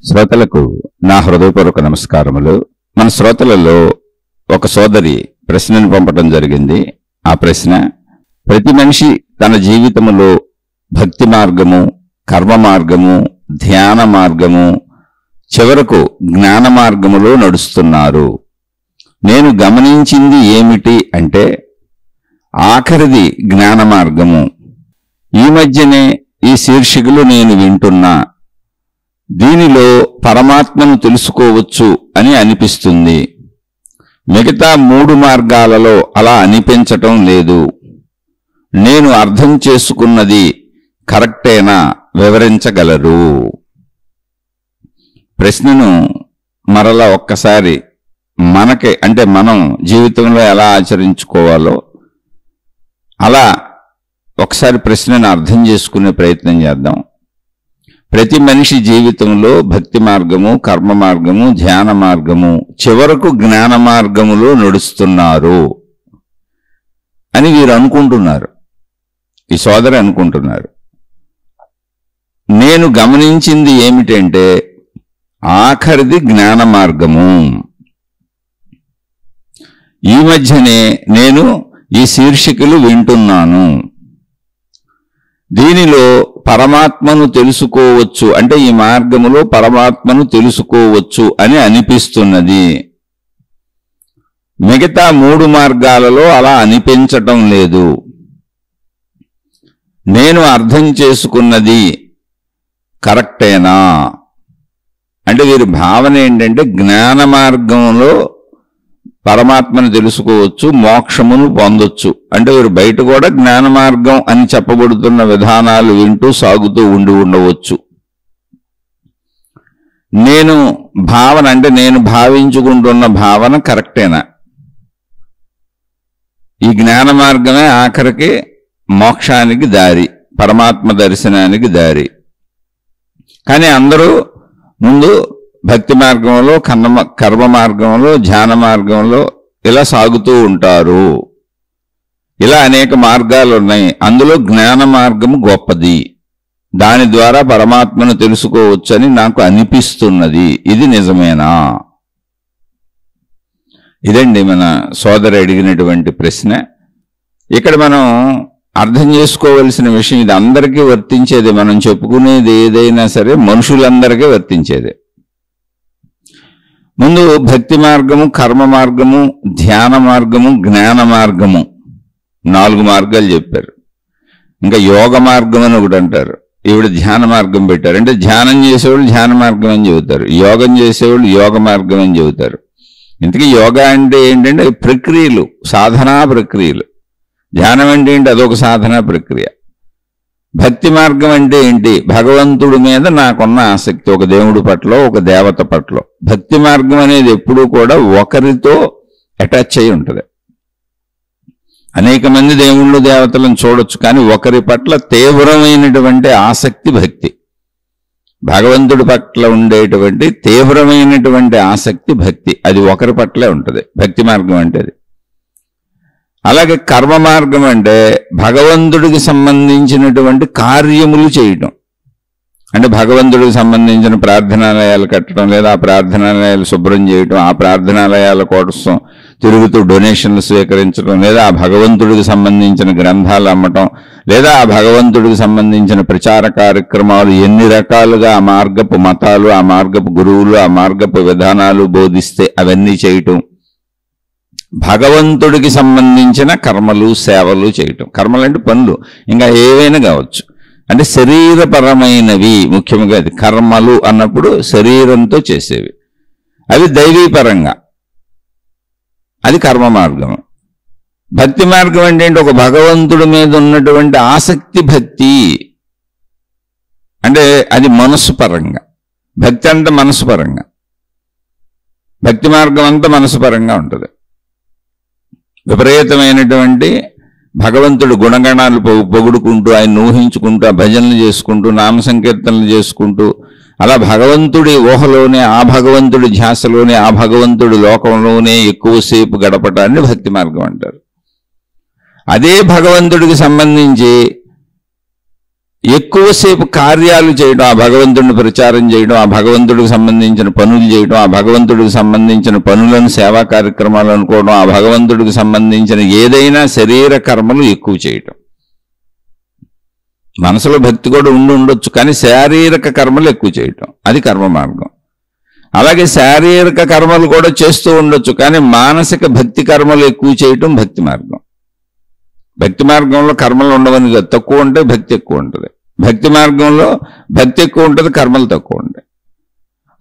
శ్రోతలకు నా హృదయపూర్వక నమస్కారములు. మన శ్రోతలలో ఒక సోదరి ప్రశ్నను పంపడం జరిగింది. ఆ ప్రశ్న, ప్రతి మనిషి తన జీవితములో భక్తి మార్గము, కర్మ మార్గము, ధ్యాన మార్గము, చివరకు జ్ఞాన మార్గములో నడుస్తున్నారు. నేను గమనించింది ఏమిటి అంటే ఆఖరిది జ్ఞాన మార్గము. ఈ మధ్యనే ఈ శీర్షికలు నేను వింటున్నా. దీనిలో పరమాత్మను తెలుసుకోవచ్చు అని అనిపిస్తుంది. మిగతా 3 మార్గాలలో అలా అనిపించటం లేదు. నేను అర్థం చేసుకున్నది కరెక్టేనా? వివరించగలరు? ప్రశ్నను మరలా ఒక్కసారి మనకి అంటే మనం జీవితంలో ఎలా ఆచరించుకోవాలో అలా ఒకసారి ప్రశ్నను అర్థం చేసుకునే ప్రయత్నం చేద్దాం. ప్రతి మనిషి జీవితంలో భక్తి మార్గము, కర్మ మార్గము, ధ్యాన మార్గము, చివరకు జ్ఞాన మార్గములో నడుస్తున్నారు అని వీరు అనుకుంటున్నారు. ఈ సోదరు అనుకుంటున్నారు. నేను గమనించింది ఏమిటంటే ఆఖరిది జ్ఞాన మార్గము. ఈ మధ్యనే నేను ఈ శీర్షికలు వింటున్నాను. దీనిలో పరమాత్మను తెలుసుకోవచ్చు అంటే ఈ మార్గములో పరమాత్మను తెలుసుకోవచ్చు అని అనిపిస్తున్నది. మిగతా 3 మార్గాలలో అలా అనిపించటం లేదు. నేను అర్థం చేసుకున్నది కరెక్టేనా అంటే వీరి భావన ఏంటంటే జ్ఞాన మార్గంలో పరమాత్మను తెలుసుకోవచ్చు, మోక్షమును పొందొచ్చు. అంటే వీరు బయట కూడా జ్ఞాన మార్గం అని చెప్పబడుతున్న విధానాలు వింటూ సాగుతూ ఉండవచ్చు. నేను భావన అంటే నేను భావించుకుంటున్న భావన కరెక్టేనా? ఈ జ్ఞాన మార్గమే ఆఖరికి మోక్షానికి దారి, పరమాత్మ దర్శనానికి దారి. కానీ అందరూ ముందు భక్తి మార్గంలో, కర్మ మార్గంలో, ధ్యాన మార్గంలో ఇలా సాగుతూ ఉంటారు. ఇలా అనేక మార్గాలు ఉన్నాయి. అందులో జ్ఞాన మార్గము గొప్పది. దాని ద్వారా పరమాత్మను తెలుసుకోవచ్చని నాకు అనిపిస్తున్నది. ఇది నిజమేనా? ఇదండి మన సోదరు అడిగినటువంటి ప్రశ్న. ఇక్కడ మనం అర్థం చేసుకోవలసిన విషయం, ఇది అందరికీ వర్తించేది. మనం చెప్పుకునేది ఏదైనా సరే మనుషులందరికీ వర్తించేది. ముందు భక్తి మార్గము, కర్మ మార్గము, ధ్యాన మార్గము, జ్ఞాన మార్గము 4 మార్గాలు చెప్పారు. ఇంకా యోగ మార్గం అని ఒకటి అంటారు. ఈవిడ ధ్యాన మార్గం పెట్టారు. అంటే ధ్యానం చేసేవాళ్ళు ధ్యాన మార్గం అని చెబుతారు, యోగం చేసేవాళ్ళు యోగ మార్గం అని చెబుతారు. ఇంతకీ యోగా అంటే ఏంటంటే ప్రక్రియలు, సాధనా ప్రక్రియలు. ధ్యానం అంటే ఏంటి? అదొక సాధనా ప్రక్రియ. భక్తి మార్గం అంటే ఏంటి? భగవంతుడి మీద నాకున్న ఆసక్తి, ఒక దేవుడి పట్ల, ఒక దేవత పట్ల. భక్తి మార్గం అనేది ఎప్పుడూ కూడా ఒకరితో అటాచ్ అయి ఉంటుంది. అనేక మంది దేవుళ్ళు దేవతలను చూడొచ్చు, కానీ ఒకరి పట్ల తీవ్రమైనటువంటి ఆసక్తి భక్తి. భగవంతుడి పట్ల ఉండేటువంటి తీవ్రమైనటువంటి ఆసక్తి భక్తి. అది ఒకరి పట్లే ఉంటుంది భక్తి మార్గం అంటే. అది అలాగే కర్మ మార్గం అంటే భగవంతుడికి సంబంధించినటువంటి కార్యములు చేయటం. అంటే భగవంతుడికి సంబంధించిన ప్రార్థనాలయాలు కట్టడం, లేదా ఆ ప్రార్థనాలయాలు శుభ్రం చేయటం, ఆ ప్రార్థనాలయాల కోసం తిరుగుతూ డొనేషన్లు స్వీకరించడం, లేదా ఆ భగవంతుడికి సంబంధించిన గ్రంథాలు అమ్మటం, లేదా ఆ భగవంతుడికి సంబంధించిన ప్రచార కార్యక్రమాలు, ఎన్ని రకాలుగా ఆ మార్గపు మతాలు, ఆ మార్గపు గురువులు, ఆ మార్గపు విధానాలు బోధిస్తే అవన్నీ చేయటం. భగవంతుడికి సంబంధించిన కర్మలు, సేవలు చేయటం. కర్మలు అంటే పనులు, ఇంకా ఏవైనా కావచ్చు. అంటే శరీరపరమైనవి ముఖ్యంగా. అది కర్మలు అన్నప్పుడు శరీరంతో చేసేవి, అవి దైవీపరంగా, అది కర్మ మార్గం. భక్తి మార్గం అంటే ఏంటి? ఒక భగవంతుడి మీద ఉన్నటువంటి ఆసక్తి భక్తి. అంటే అది మనసు పరంగా. భక్తి అంతా మనసు పరంగా, భక్తి మార్గం అంతా మనసు పరంగా ఉంటుంది. విపరీతమైనటువంటి భగవంతుడు గుణగణాలు పొగుడుకుంటూ, ఆయన ఊహించుకుంటూ, భజనలు చేసుకుంటూ, నామ సంకీర్తనలు చేసుకుంటూ, అలా భగవంతుడి ఊహలోనే, ఆ భగవంతుడి ధ్యాసలోనే, ఆ భగవంతుడి లోకంలోనే ఎక్కువసేపు గడపటాన్ని భక్తి మార్గం అంటారు. అదే భగవంతుడికి సంబంధించి ఎక్కువసేపు కార్యాలు చేయడం, ఆ భగవంతుడిని ప్రచారం చేయడం, ఆ భగవంతుడికి సంబంధించిన పనులు చేయడం, ఆ భగవంతుడికి సంబంధించిన పనులను సేవా కార్యక్రమాలు అనుకోవడం, ఆ భగవంతుడికి సంబంధించిన ఏదైనా శరీర కర్మలు ఎక్కువ చేయడం. మనసులో భక్తి కూడా ఉండొచ్చు, కానీ శారీరక కర్మలు ఎక్కువ చేయటం అది కర్మ మార్గం. అలాగే శారీరక కర్మలు కూడా చేస్తూ ఉండొచ్చు, కానీ మానసిక భక్తి కర్మలు ఎక్కువ చేయటం భక్తి మార్గం. భక్తి మార్గంలో కర్మలు ఉండవని కాదు, తక్కువ ఉంటే భక్తి ఎక్కువ ఉంటుంది. భక్తి మార్గంలో భక్తి ఎక్కువ ఉంటుంది, కర్మలు తక్కువ ఉంటాయి.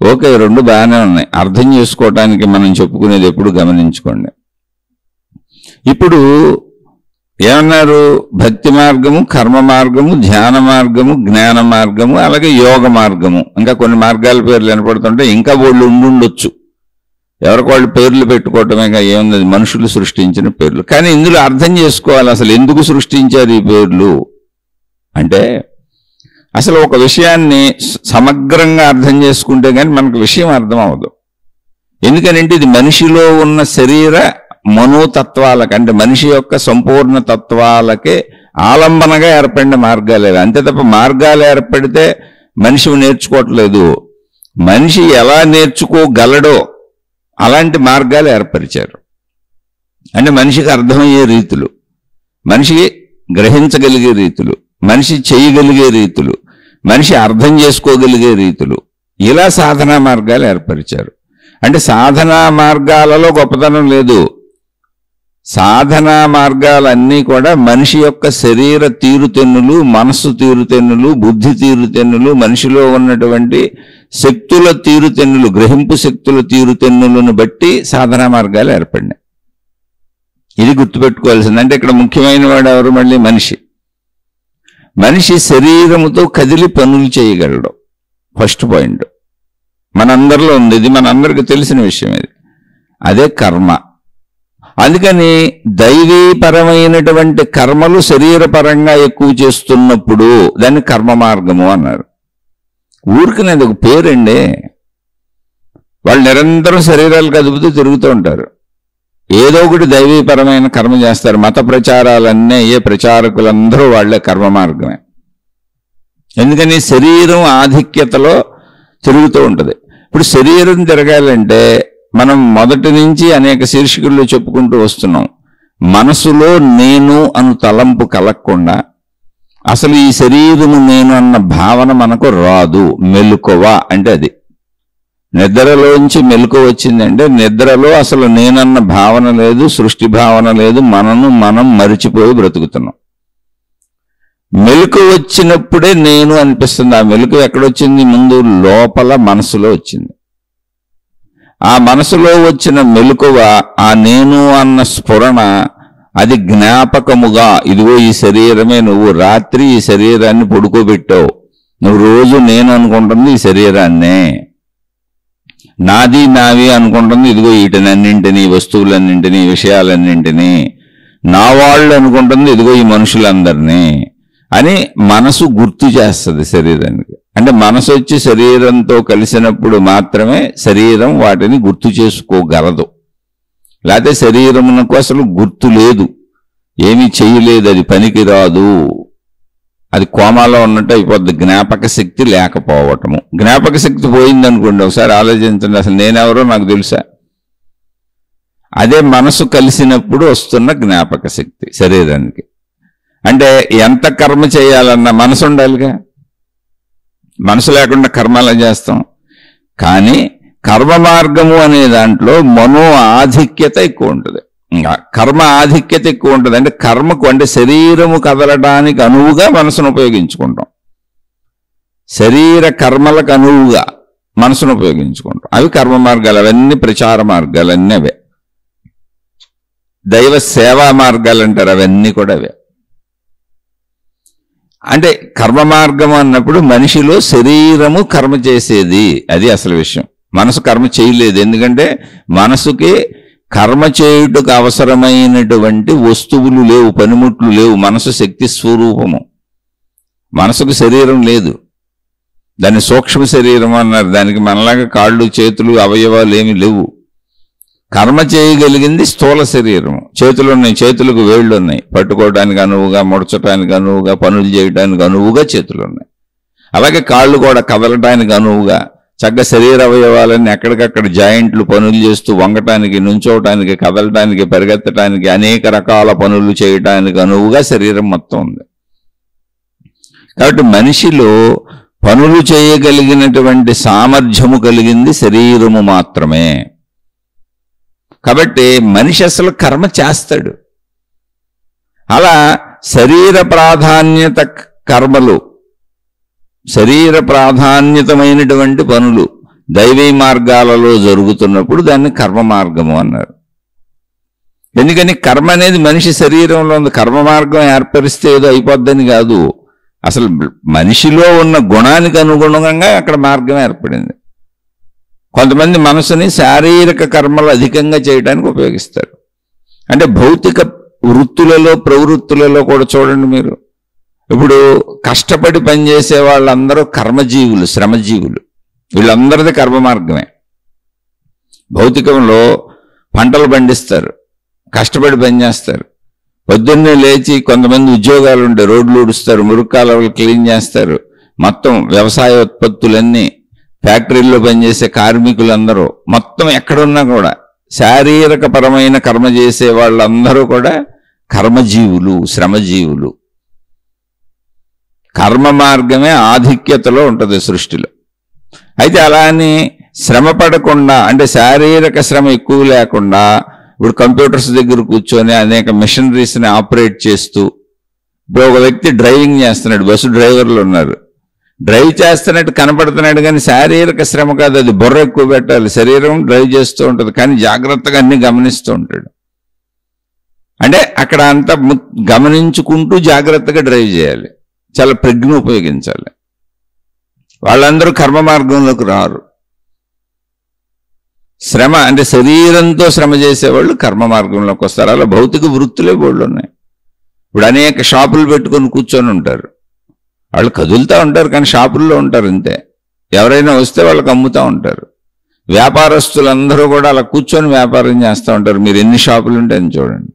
ఓకే, రెండు బాగానే ఉన్నాయి. అర్థం చేసుకోవటానికి మనం చెప్పుకునేది ఎప్పుడు గమనించుకోండి. ఇప్పుడు ఏమన్నారు? భక్తి మార్గము, కర్మ మార్గము, ధ్యాన మార్గము, జ్ఞాన మార్గము, అలాగే యోగ మార్గము. ఇంకా కొన్ని మార్గాల పేర్లు వినపడుతుంటే ఇంకా వాళ్ళు ఉండొచ్చు. ఎవరికి వాళ్ళు పేర్లు పెట్టుకోవటమేగా ఏముంది, మనుషులు సృష్టించిన పేర్లు. కానీ ఇందులో అర్థం చేసుకోవాలి, అసలు ఎందుకు సృష్టించారు ఈ పేర్లు అంటే, అసలు ఒక విషయాన్ని సమగ్రంగా అర్థం చేసుకుంటే కానీ మనకు విషయం అర్థం అవ్వదు. ఎందుకనంటే ఇది మనిషిలో ఉన్న శరీర మనోతత్వాలకు, అంటే మనిషి యొక్క సంపూర్ణ తత్వాలకే ఆలంబనగా ఏర్పడిన మార్గాలే. అంతే తప్ప మార్గాలు ఏర్పడితే మనిషి నేర్చుకోవట్లేదు. మనిషి ఎలా నేర్చుకోగలడో అలాంటి మార్గాలు ఏర్పరిచారు. అంటే మనిషికి అర్థమయ్యే రీతులు, మనిషి గ్రహించగలిగే రీతులు, మనిషి చేయగలిగే రీతులు, మనిషి అర్థం చేసుకోగలిగే రీతులు, ఇలా సాధనా మార్గాలు ఏర్పరిచారు. అంటే సాధనా మార్గాలలో గొప్పతనం లేదు. సాధనా మార్గాలన్నీ కూడా మనిషి యొక్క శరీర తీరుతెన్నులు, మనస్సు తీరుతెన్నులు, బుద్ధి తీరుతెన్నులు, మనిషిలో ఉన్నటువంటి శక్తుల తీరుతెన్నులు, గ్రహింపు శక్తుల తీరుతెన్నులను బట్టి సాధనా మార్గాలు ఏర్పడినాయి. ఇది గుర్తుపెట్టుకోవాల్సింది. అంటే ఇక్కడ ముఖ్యమైన వాడు ఎవరు? మళ్ళీ మనిషి. మనిషి శరీరముతో కదిలి పనులు చేయగలడు. ఫస్ట్ పాయింట్ మనందరిలో ఉంది, ఇది మనందరికీ తెలిసిన విషయం. ఇది అదే కర్మ. అందుకని దైవీపరమైనటువంటి కర్మలు శరీరపరంగా ఎక్కువ చేస్తున్నప్పుడు దాన్ని కర్మ మార్గము అన్నారు. ఊరికనేది ఒక పేరండి. వాళ్ళు నిరంతరం శరీరాలు కదుపుతూ తిరుగుతూ ఉంటారు, ఏదో ఒకటి దైవీపరమైన కర్మ చేస్తారు. మత ప్రచారాలన్నీ ఏ ప్రచారకులందరూ వాళ్లే కర్మ మార్గమే. ఎందుకని శరీరం ఆధిక్యతలో తిరుగుతూ ఉంటుంది. ఇప్పుడు శరీరం తిరగాలంటే మనం మొదటి నుంచి అనేక శీర్షికల్లో చెప్పుకుంటూ వస్తున్నాం. మనసులో నేను అను తలంపు కలగకుండా అసలు ఈ శరీరము నేను అన్న భావన మనకు రాదు. మెలకువ అంటే అది. నిద్రలోంచి మెలకువ వచ్చిందంటే నిద్రలో అసలు నేనన్న భావన లేదు, సృష్టి భావన లేదు, మనం మరిచిపోయి బ్రతుకుతున్నాం. మెలకువ వచ్చినప్పుడే నేను అనిపిస్తుంది. ఆ మెలకువ ఎక్కడొచ్చింది? ముందు లోపల మనసులో వచ్చింది. ఆ మనసులో వచ్చిన మెలకువ, ఆ నేను అన్న స్ఫురణ, అది జ్ఞాపకముగా, ఇదిగో ఈ శరీరమే, నువ్వు రాత్రి ఈ శరీరాన్ని పడుకోబెట్టావు, నువ్వు రోజు నేను అనుకుంటుంది ఈ శరీరాన్నే, నాది నావి అనుకుంటుంది ఇదిగో వీటినన్నింటినీ, వస్తువులన్నింటినీ, విషయాలన్నింటినీ, నా వాళ్ళు అనుకుంటుంది ఇదిగో ఈ మనుషులందరినీ అని మనసు గుర్తు చేస్తుంది శరీరానికి. అంటే మనసు వచ్చి శరీరంతో కలిసినప్పుడు మాత్రమే శరీరం వాటిని గుర్తు చేసుకోగలదు. లేకపోతే శరీరమునకు అసలు గుర్తు లేదు, ఏమీ చేయలేదు, అది పనికి రాదు, అది కోమాలో ఉన్నట్టు అయిపోద్ది. జ్ఞాపక శక్తి లేకపోవటము. జ్ఞాపక శక్తి పోయిందనుకోండి, ఒకసారి ఆలోచించండి, అసలు నేనెవరో నాకు తెలుసా? అదే మనసు కలిసినప్పుడు వస్తున్న జ్ఞాపక శక్తి శరీరానికి. అంటే ఎంత కర్మ చేయాలన్నా మనసు ఉండాలిగా. మనసు లేకుండా కర్మ ఎలా చేస్తాం? కానీ కర్మ మార్గము అనే దాంట్లో మనో ఆధిక్యత ఎక్కువ ఉంటుంది, కర్మ ఆధిక్యత ఎక్కువ ఉంటుంది. అంటే కర్మకు, అంటే శరీరము కదలడానికి అనువుగా మనసును ఉపయోగించుకుంటాం, శరీర కర్మలకు అనువుగా మనసును ఉపయోగించుకుంటాం. అవి కర్మ మార్గాలు. అవన్నీ ప్రచార మార్గాలు, అన్నీ అవే. దైవ సేవా మార్గాలు అంటారు, అవన్నీ కూడా అవే. అంటే కర్మ మార్గం అన్నప్పుడు మనిషిలో శరీరము కర్మ చేసేది, అది అసలు విషయం. మనసు కర్మ చేయలేదు. ఎందుకంటే మనసుకి కర్మ చేయుటకు అవసరమైనటువంటి వస్తువులు లేవు, పనిముట్లు లేవు. మనసు శక్తి స్వరూపము. మనసుకు శరీరం లేదు, దాన్ని సూక్ష్మ శరీరం అన్నారు. దానికి మనలాగా కాళ్ళు చేతులు అవయవాలు ఏమి లేవు. కర్మ చేయగలిగింది స్థూల శరీరం. చేతులు ఉన్నాయి, చేతులకు వేళ్ళు ఉన్నాయి, పట్టుకోవడానికి అనువుగా, ముడచడానికి అనువుగా, పనులు చేయడానికి అనువుగా చేతులు ఉన్నాయి. అలాగే కాళ్ళు కూడా కదలటానికి అనువుగా, చక్కగా శరీర అవయవాలన్నీ ఎక్కడికక్కడ జాయింట్లు పనులు చేస్తూ వంగటానికి, నుంచోవటానికి, కదలటానికి, పరిగెత్తడానికి, అనేక రకాల పనులు చేయటానికి అనువుగా శరీరం మొత్తం ఉంది. కాబట్టి మనిషిలో పనులు చేయగలిగినటువంటి సామర్థ్యము కలిగింది శరీరము మాత్రమే. కాబట్టి మనిషి అసలు కర్మ చేస్తాడు. అలా శరీర ప్రాధాన్యత కర్మలు, శరీర ప్రాధాన్యతమైనటువంటి పనులు దైవీ మార్గాలలో జరుగుతున్నప్పుడు దాన్ని కర్మ మార్గము అన్నారు. ఎందుకని కర్మ అనేది మనిషి శరీరంలో ఉంది. కర్మ మార్గం ఏర్పరిస్తే ఏదో అయిపోద్దని కాదు, అసలు మనిషిలో ఉన్న గుణానికి అనుగుణంగా అక్కడ మార్గం ఏర్పడింది. కొంతమంది మనసుని శారీరక కర్మలు అధికంగా చేయడానికి ఉపయోగిస్తారు. అంటే భౌతిక వృత్తులలో, ప్రవృత్తులలో కూడా చూడండి మీరు. ఇప్పుడు కష్టపడి పనిచేసే వాళ్ళందరూ కర్మజీవులు, శ్రమజీవులు. వీళ్ళందరిది కర్మ మార్గమే. భౌతికంలో పంటలు పండిస్తారు, కష్టపడి పనిచేస్తారు. పొద్దున్నే లేచి కొంతమంది ఉద్యోగాలు ఉంటాయి, రోడ్లు ఊడుస్తారు, మురుగు కాలువలు క్లీన్ చేస్తారు. మొత్తం వ్యవసాయ ఉత్పత్తులన్నీ, ఫ్యాక్టరీల్లో పనిచేసే కార్మికులందరూ, మొత్తం ఎక్కడున్నా కూడా శారీరక పరమైన కర్మ చేసే వాళ్ళందరూ కూడా కర్మజీవులు, శ్రమజీవులు. కర్మ మార్గమే ఆధిక్యతలో ఉంటుంది సృష్టిలో. అయితే అలా అని శ్రమ పడకుండా, అంటే శారీరక శ్రమ ఎక్కువ లేకుండా, ఇప్పుడు కంప్యూటర్స్ దగ్గర కూర్చొని అనేక మిషనరీస్ని ఆపరేట్ చేస్తూ, ఇప్పుడు ఒక వ్యక్తి డ్రైవింగ్ చేస్తున్నాడు, బస్సు డ్రైవర్లు ఉన్నారు, డ్రైవ్ చేస్తున్నట్టు కనపడుతున్నాడు కానీ శారీరక శ్రమ కాదు, అది బుర్ర ఎక్కువ పెట్టాలి. శరీరం డ్రైవ్ చేస్తూ ఉంటుంది కానీ జాగ్రత్తగా అన్ని గమనిస్తూ ఉంటాడు. అంటే అక్కడ అంతా గమనించుకుంటూ జాగ్రత్తగా డ్రైవ్ చేయాలి, చాలా ప్రజ్ఞ ఉపయోగించాలి. వాళ్ళందరూ కర్మ మార్గంలోకి రారు. శ్రమ అంటే శరీరంతో శ్రమ చేసేవాళ్ళు కర్మ మార్గంలోకి వస్తారు. అలా భౌతిక వృత్తులే బోళ్ళు ఉన్నాయి. ఇప్పుడు అనేక షాపులు పెట్టుకొని కూర్చొని ఉంటారు, వాళ్ళు కదులుతూ ఉంటారు కానీ షాపుల్లో ఉంటారు అంతే. ఎవరైనా వస్తే వాళ్ళకి అమ్ముతూ ఉంటారు. వ్యాపారస్తులందరూ కూడా అలా కూర్చొని వ్యాపారం చేస్తూ ఉంటారు. మీరు ఎన్ని షాపులు ఉంటాయని చూడండి.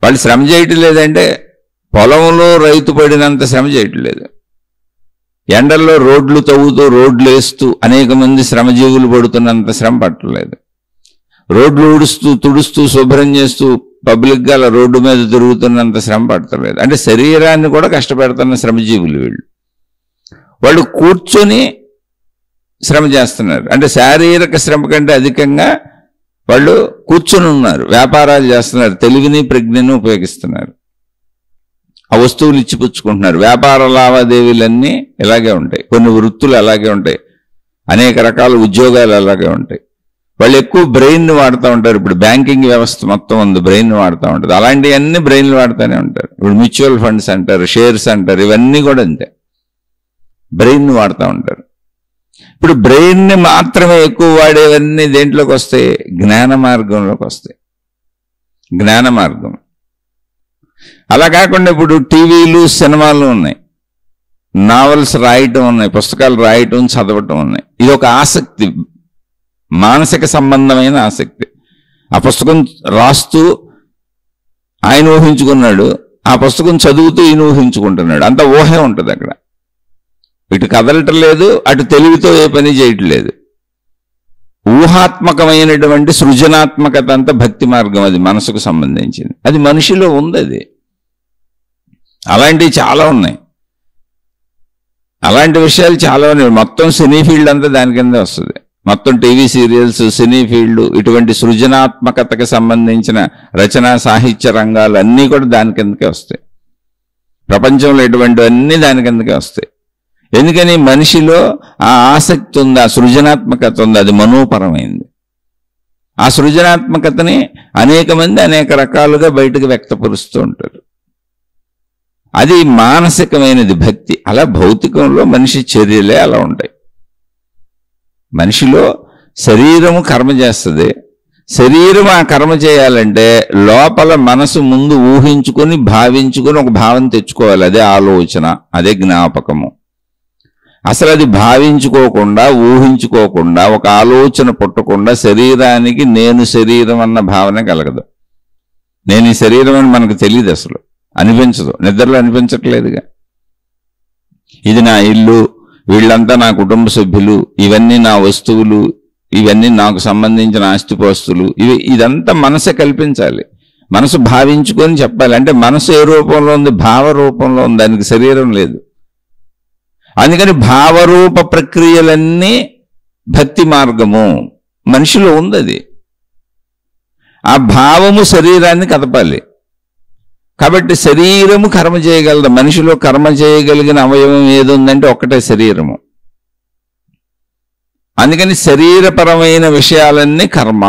వాళ్ళు శ్రమ చేయటం లేదంటే పొలంలో రైతు పడినంత శ్రమ చేయటం లేదు. ఎండల్లో రోడ్లు తవ్వుతూ, రోడ్లు వేస్తూ అనేక మంది శ్రమజీవులు పడుతున్నంత శ్రమ పట్టలేదు. రోడ్లు ఊడుస్తూ, తుడుస్తూ, శుభ్రం చేస్తూ పబ్లిక్గా అలా రోడ్డు మీద తిరుగుతున్నంత శ్రమ పడతలేదు. అంటే శరీరాన్ని కూడా కష్టపెడుతున్న శ్రమజీవులు వీళ్ళు. వాళ్ళు కూర్చొని శ్రమ చేస్తున్నారు. అంటే శారీరక శ్రమ కంటే అధికంగా వాళ్ళు కూర్చొని ఉన్నారు, వ్యాపారాలు చేస్తున్నారు, తెలివిని ప్రజ్ఞని ఉపయోగిస్తున్నారు, ఆ వస్తువులు ఇచ్చిపుచ్చుకుంటున్నారు. వ్యాపార లావాదేవీలన్నీ ఇలాగే ఉంటాయి, కొన్ని వృత్తులు అలాగే ఉంటాయి, అనేక రకాల ఉద్యోగాలు అలాగే ఉంటాయి. వాళ్ళు ఎక్కువ బ్రెయిన్ని వాడుతూ ఉంటారు. ఇప్పుడు బ్యాంకింగ్ వ్యవస్థ మొత్తం ఉంది, బ్రెయిన్ వాడుతూ ఉంటుంది. అలాంటివన్నీ బ్రెయిన్లు వాడుతూనే ఉంటారు. ఇప్పుడు మ్యూచువల్ ఫండ్స్ అంటారు, షేర్స్ అంటారు, ఇవన్నీ కూడా అంతే, బ్రెయిన్ వాడుతూ ఉంటారు. ఇప్పుడు బ్రెయిన్ని మాత్రమే ఎక్కువ వాడేవన్నీ దేంట్లోకి వస్తాయి? జ్ఞాన మార్గంలోకి వస్తాయి. జ్ఞాన మార్గం. అలా కాకుండా ఇప్పుడు టీవీలు, సినిమాలు ఉన్నాయి, నావల్స్ రాయటం ఉన్నాయి, పుస్తకాలు రాయటం, చదవటం ఉన్నాయి. ఇది ఒక ఆసక్తి, మానసిక సంబంధమైన ఆసక్తి. ఆ పుస్తకం రాస్తూ ఆయన ఊహించుకున్నాడు, ఆ పుస్తకం చదువుతూ ఈయన ఊహించుకుంటున్నాడు. అంత ఊహే ఉంటుంది అక్కడ. ఇటు కదలటం లేదు, అటు తెలివితో ఏ పని చేయటం లేదు. ఊహాత్మకమైనటువంటి సృజనాత్మకత అంతా భక్తి మార్గం, అది మనసుకు సంబంధించింది. అది మనిషిలో ఉంది. అది అలాంటివి చాలా ఉన్నాయి, అలాంటి విషయాలు చాలా ఉన్నాయి. మొత్తం సినీ ఫీల్డ్ అంతా దాని కిందే వస్తుంది. మొత్తం టీవీ సీరియల్స్, సినీ ఫీల్డ్, ఇటువంటి సృజనాత్మకతకు సంబంధించిన రచనా సాహిత్య రంగాలు అన్నీ కూడా దాని కిందకే వస్తాయి. ప్రపంచంలో ఇటువంటివన్నీ దాని కిందకే వస్తాయి. ఎందుకని? మనిషిలో ఆ ఆసక్తి ఉంది, ఆ సృజనాత్మకత ఉంది, అది మనోపరమైంది. ఆ సృజనాత్మకతని అనేక మంది అనేక రకాలుగా బయటకు వ్యక్తపరుస్తూ ఉంటారు. అది మానసికమైనది భక్తి. అలా భౌతికంలో మనిషి చర్యలే అలా ఉంటాయి. మనిషిలో శరీరము కర్మ చేస్తుంది. శరీరం ఆ కర్మ చేయాలంటే లోపల మనసు ముందు ఊహించుకొని, భావించుకొని ఒక భావం తెచ్చుకోవాలి. అదే ఆలోచన, అదే జ్ఞాపకము. అసలు అది భావించుకోకుండా, ఊహించుకోకుండా, ఒక ఆలోచన పుట్టకుండా శరీరానికి నేను శరీరం అన్న భావన కలగదు. నేను ఈ శరీరం అని మనకు తెలియదు, అసలు అనిపించదు, నిద్రలో అనిపించట్లేదుగా. ఇది నా ఇల్లు, వీళ్ళంతా నా కుటుంబ సభ్యులు, ఇవన్నీ నా వస్తువులు, ఇవన్నీ నాకు సంబంధించిన ఆస్తిపాస్తులు, ఇదంతా మనసే కల్పించాలి. మనసు భావించుకొని చెప్పాలి. అంటే మనసు ఏ రూపంలో ఉంది? భావ రూపంలో ఉంది, దానికి శరీరం లేదు. అందుకని భావరూప ప్రక్రియలన్నీ భక్తి మార్గము మనిషిలో ఉంది. అది ఆ భావము శరీరాన్ని కదపాలి. కాబట్టి శరీరము కర్మ చేయగలదు. మనిషిలో కర్మ చేయగలిగిన అవయవం ఏది ఉందంటే ఒక్కటే శరీరము. అందుకని శరీరపరమైన విషయాలన్నీ కర్మ.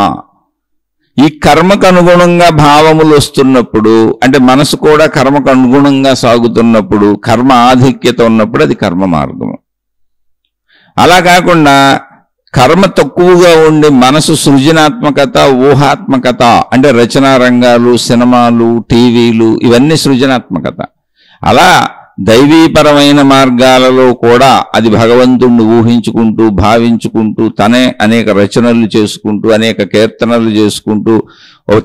ఈ కర్మకు అనుగుణంగా భావములు వస్తున్నప్పుడు, అంటే మనసు కూడా కర్మకు అనుగుణంగా సాగుతున్నప్పుడు, కర్మ ఆధిక్యత ఉన్నప్పుడు అది కర్మ మార్గము. అలా కాకుండా కర్మ తక్కువగా ఉండి మనసు సృజనాత్మకత, ఊహాత్మకత, అంటే రచనా రంగాలు, సినిమాలు, టీవీలు, ఇవన్నీ సృజనాత్మకత. అలా దైవీపరమైన మార్గాలలో కూడా అది భగవంతుణ్ణి ఊహించుకుంటూ, భావించుకుంటూ, తనే అనేక రచనలు చేసుకుంటూ, అనేక కీర్తనలు చేసుకుంటూ,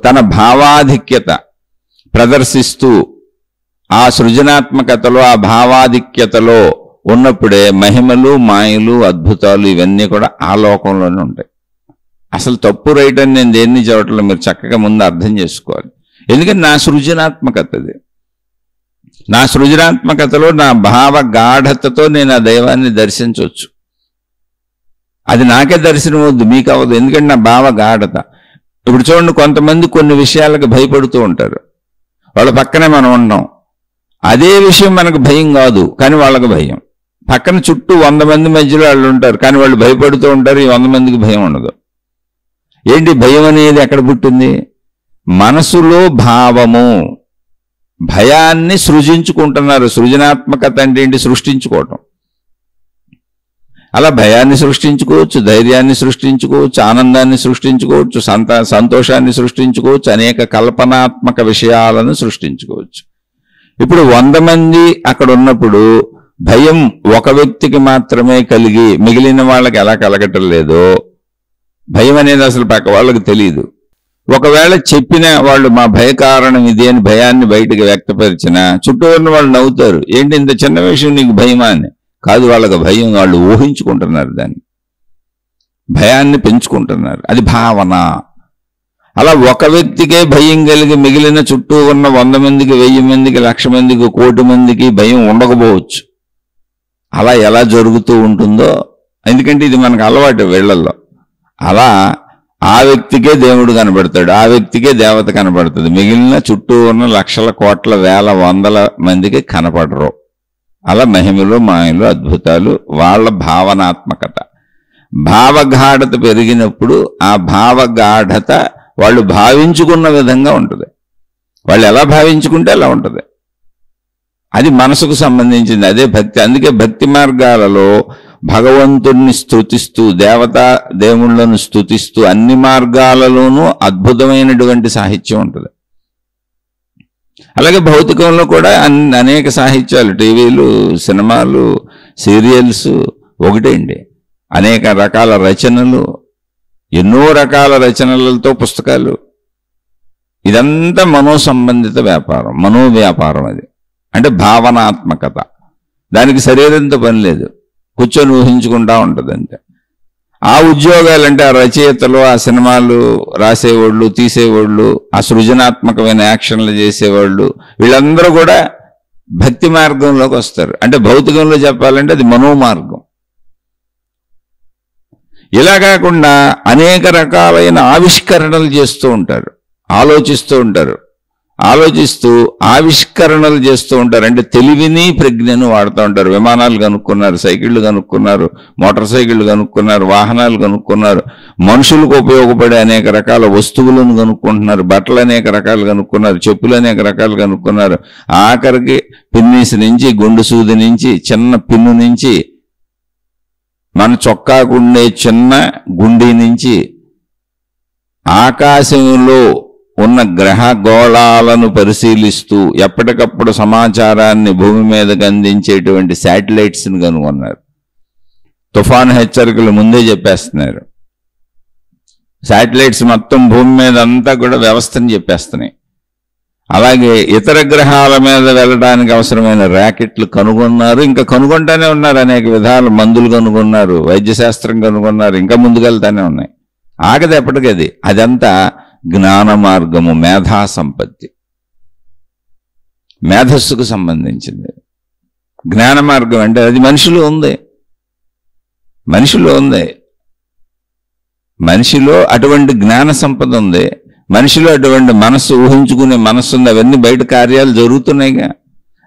తన భావాధిక్యత ప్రదర్శిస్తూ, ఆ సృజనాత్మకతలో, ఆ భావాధిక్యతలో ఉన్నప్పుడే మహిమలు, మాయలు, అద్భుతాలు ఇవన్నీ కూడా ఆ లోకంలోనే ఉంటాయి. అసలు తప్పు రైట్ అని నేను దేన్ని చెప్పట్లేదు, మీరు చక్కగా ముందు అర్థం చేసుకోవాలి. ఎందుకంటే నా సృజనాత్మకతది, నా సృజనాత్మకతలో, నా భావ గాఢతతో నేను ఆ దైవాన్ని దర్శించవచ్చు. అది నాకే దర్శనం వద్దు, మీకు అవ్వదు. ఎందుకంటే నా భావ గాఢత. ఇప్పుడు చూడండి, కొంతమంది కొన్ని విషయాలకు భయపడుతూ ఉంటారు. వాళ్ళ పక్కనే మనం ఉన్నాం, అదే విషయం మనకు భయం కాదు, కానీ వాళ్ళకి భయం. పక్కన చుట్టూ 100 మంది మధ్యలో వాళ్ళు ఉంటారు, కానీ వాళ్ళు భయపడుతూ ఉంటారు. ఈ 100 మందికి భయం ఉండదు. ఏంటి భయం అనేది ఎక్కడ పుట్టింది? మనసులో భావము. భయాన్ని సృజించుకుంటున్నారు. సృజనాత్మకత అంటే ఏంటి? సృష్టించుకోవటం. అలా భయాన్ని సృష్టించుకోవచ్చు, ధైర్యాన్ని సృష్టించుకోవచ్చు, ఆనందాన్ని సృష్టించుకోవచ్చు, సంతోషాన్ని సృష్టించుకోవచ్చు, అనేక కల్పనాత్మక విషయాలను సృష్టించుకోవచ్చు. ఇప్పుడు 100 మంది అక్కడ ఉన్నప్పుడు భయం ఒక వ్యక్తికి మాత్రమే కలిగి మిగిలిన వాళ్ళకి ఎలా కలగటం లేదో, భయం అనేది అసలు పక్క వాళ్ళకి తెలియదు. ఒకవేళ చెప్పిన వాళ్ళు మా భయ కారణం ఇది అని భయాన్ని బయటకు వ్యక్తపరిచిన చుట్టూ ఉన్న వాళ్ళు నవ్వుతారు. ఏంటి ఇంత చిన్న విషయం నీకు భయమా అని. కాదు, వాళ్ళకి భయం, వాళ్ళు ఊహించుకుంటున్నారు, దాన్ని భయాన్ని పెంచుకుంటున్నారు. అది భావన. అలా ఒక వ్యక్తికే భయం కలిగి మిగిలిన చుట్టూ ఉన్న 100 మందికి, 1000 మందికి, 1,00,000 మందికి, 1,00,00,000 మందికి భయం ఉండకపోవచ్చు. అలా ఎలా జరుగుతూ ఉంటుందో, ఎందుకంటే ఇది మనకు అలవాటు వీళ్ళల్లో. అలా ఆ వ్యక్తికే దేవుడు కనబడతాడు, ఆ వ్యక్తికే దేవత కనబడుతుంది, మిగిలిన చుట్టూ ఉన్న లక్షల, కోట్ల, వేల, 100 మందికి కనపడరు. అలా మహిమలు, మాయలు, అద్భుతాలు వాళ్ళ భావనాత్మకత. భావగాఢత పెరిగినప్పుడు ఆ భావగాఢత వాళ్ళు భావించుకున్న విధంగా ఉంటుంది. వాళ్ళు ఎలా భావించుకుంటే అలా ఉంటుంది. అది మనసుకు సంబంధించింది, అదే భక్తి. అందుకే భక్తి మార్గాలలో భగవంతుణ్ణి స్తుతిస్తూ, దేవతా దేవుళ్లను స్తుతిస్తూ అన్ని మార్గాలలోనూ అద్భుతమైనటువంటి సాహిత్యం ఉంటుంది. అలాగే భౌతికంలో కూడా అనేక సాహిత్యాలు, టీవీలు, సినిమాలు, సీరియల్స్ ఒకటేండి. అనేక రకాల రచనలు, ఎన్నో రకాల రచనలతో పుస్తకాలు. ఇదంతా మనోసంబంధిత వ్యాపారం, మనోవ్యాపారం. అది అంటే భావనాత్మకత. దానికి శరీరంతో పని లేదు, కూర్చొని ఊహించుకుంటా ఉంటుంది అంతే. ఆ ఉద్యోగాలంటే ఆ రచయితలు, ఆ సినిమాలు రాసేవాళ్ళు, తీసేవాళ్ళు, ఆ సృజనాత్మకమైన యాక్షన్లు చేసేవాళ్ళు, వీళ్ళందరూ కూడా భక్తి మార్గంలోకి వస్తారు. అంటే భౌతికంలో చెప్పాలంటే అది మనోమార్గం. ఇలా కాకుండా అనేక రకాలైన ఆవిష్కరణలు చేస్తూ ఉంటారు, ఆలోచిస్తూ ఉంటారు, ఆలోచిస్తూ ఆవిష్కరణలు చేస్తూ ఉంటారు. అంటే తెలివిని ప్రజ్ఞను వాడుతూ ఉంటారు. విమానాలు కనుక్కున్నారు, సైకిళ్ళు కనుక్కున్నారు, మోటార్ సైకిళ్ళు కనుక్కున్నారు, వాహనాలు కనుక్కున్నారు, మనుషులకు ఉపయోగపడే అనేక రకాల వస్తువులను కనుక్కుంటున్నారు, బట్టలు అనేక రకాలు కనుక్కున్నారు, చెప్పులు అనేక రకాలు కనుక్కున్నారు. ఆఖరికి పిన్నీసు నుంచి, గుండు సూది నుంచి, చిన్న పిన్ను నుంచి, మన చొక్కాకుండే చిన్న గుండీ నుంచి, ఆకాశంలో ఉన్న గ్రహ గోళాలను పరిశీలిస్తూ ఎప్పటికప్పుడు సమాచారాన్ని భూమి మీదకి అందించేటువంటి శాటిలైట్స్ని కనుగొన్నారు. తుఫాను హెచ్చరికలు ముందే చెప్పేస్తున్నారు. శాటిలైట్స్ మొత్తం భూమి మీద అంతా కూడా వ్యవస్థని చెప్పేస్తున్నాయి. అలాగే ఇతర గ్రహాల మీద వెళ్ళడానికి అవసరమైన ర్యాకెట్లు కనుగొన్నారు, ఇంకా కనుగొంటానే ఉన్నారు. అనేక విధాల మందులు కనుగొన్నారు, వైద్యశాస్త్రం కనుగొన్నారు, ఇంకా ముందుకెళ్తానే ఉన్నాయి. ఆగదు ఎప్పటికది. అదంతా జ్ఞాన మార్గము, మేధా సంపత్తి, మేధస్సుకు సంబంధించింది. జ్ఞాన మార్గం అంటే అది మనిషిలో ఉంది. మనిషిలో అటువంటి జ్ఞాన సంపద ఉంది. మనిషిలో అటువంటి మనస్సు, ఊహించుకునే మనస్సు ఉంది. అవన్నీ బయట కార్యాలు జరుగుతున్నాయిగా.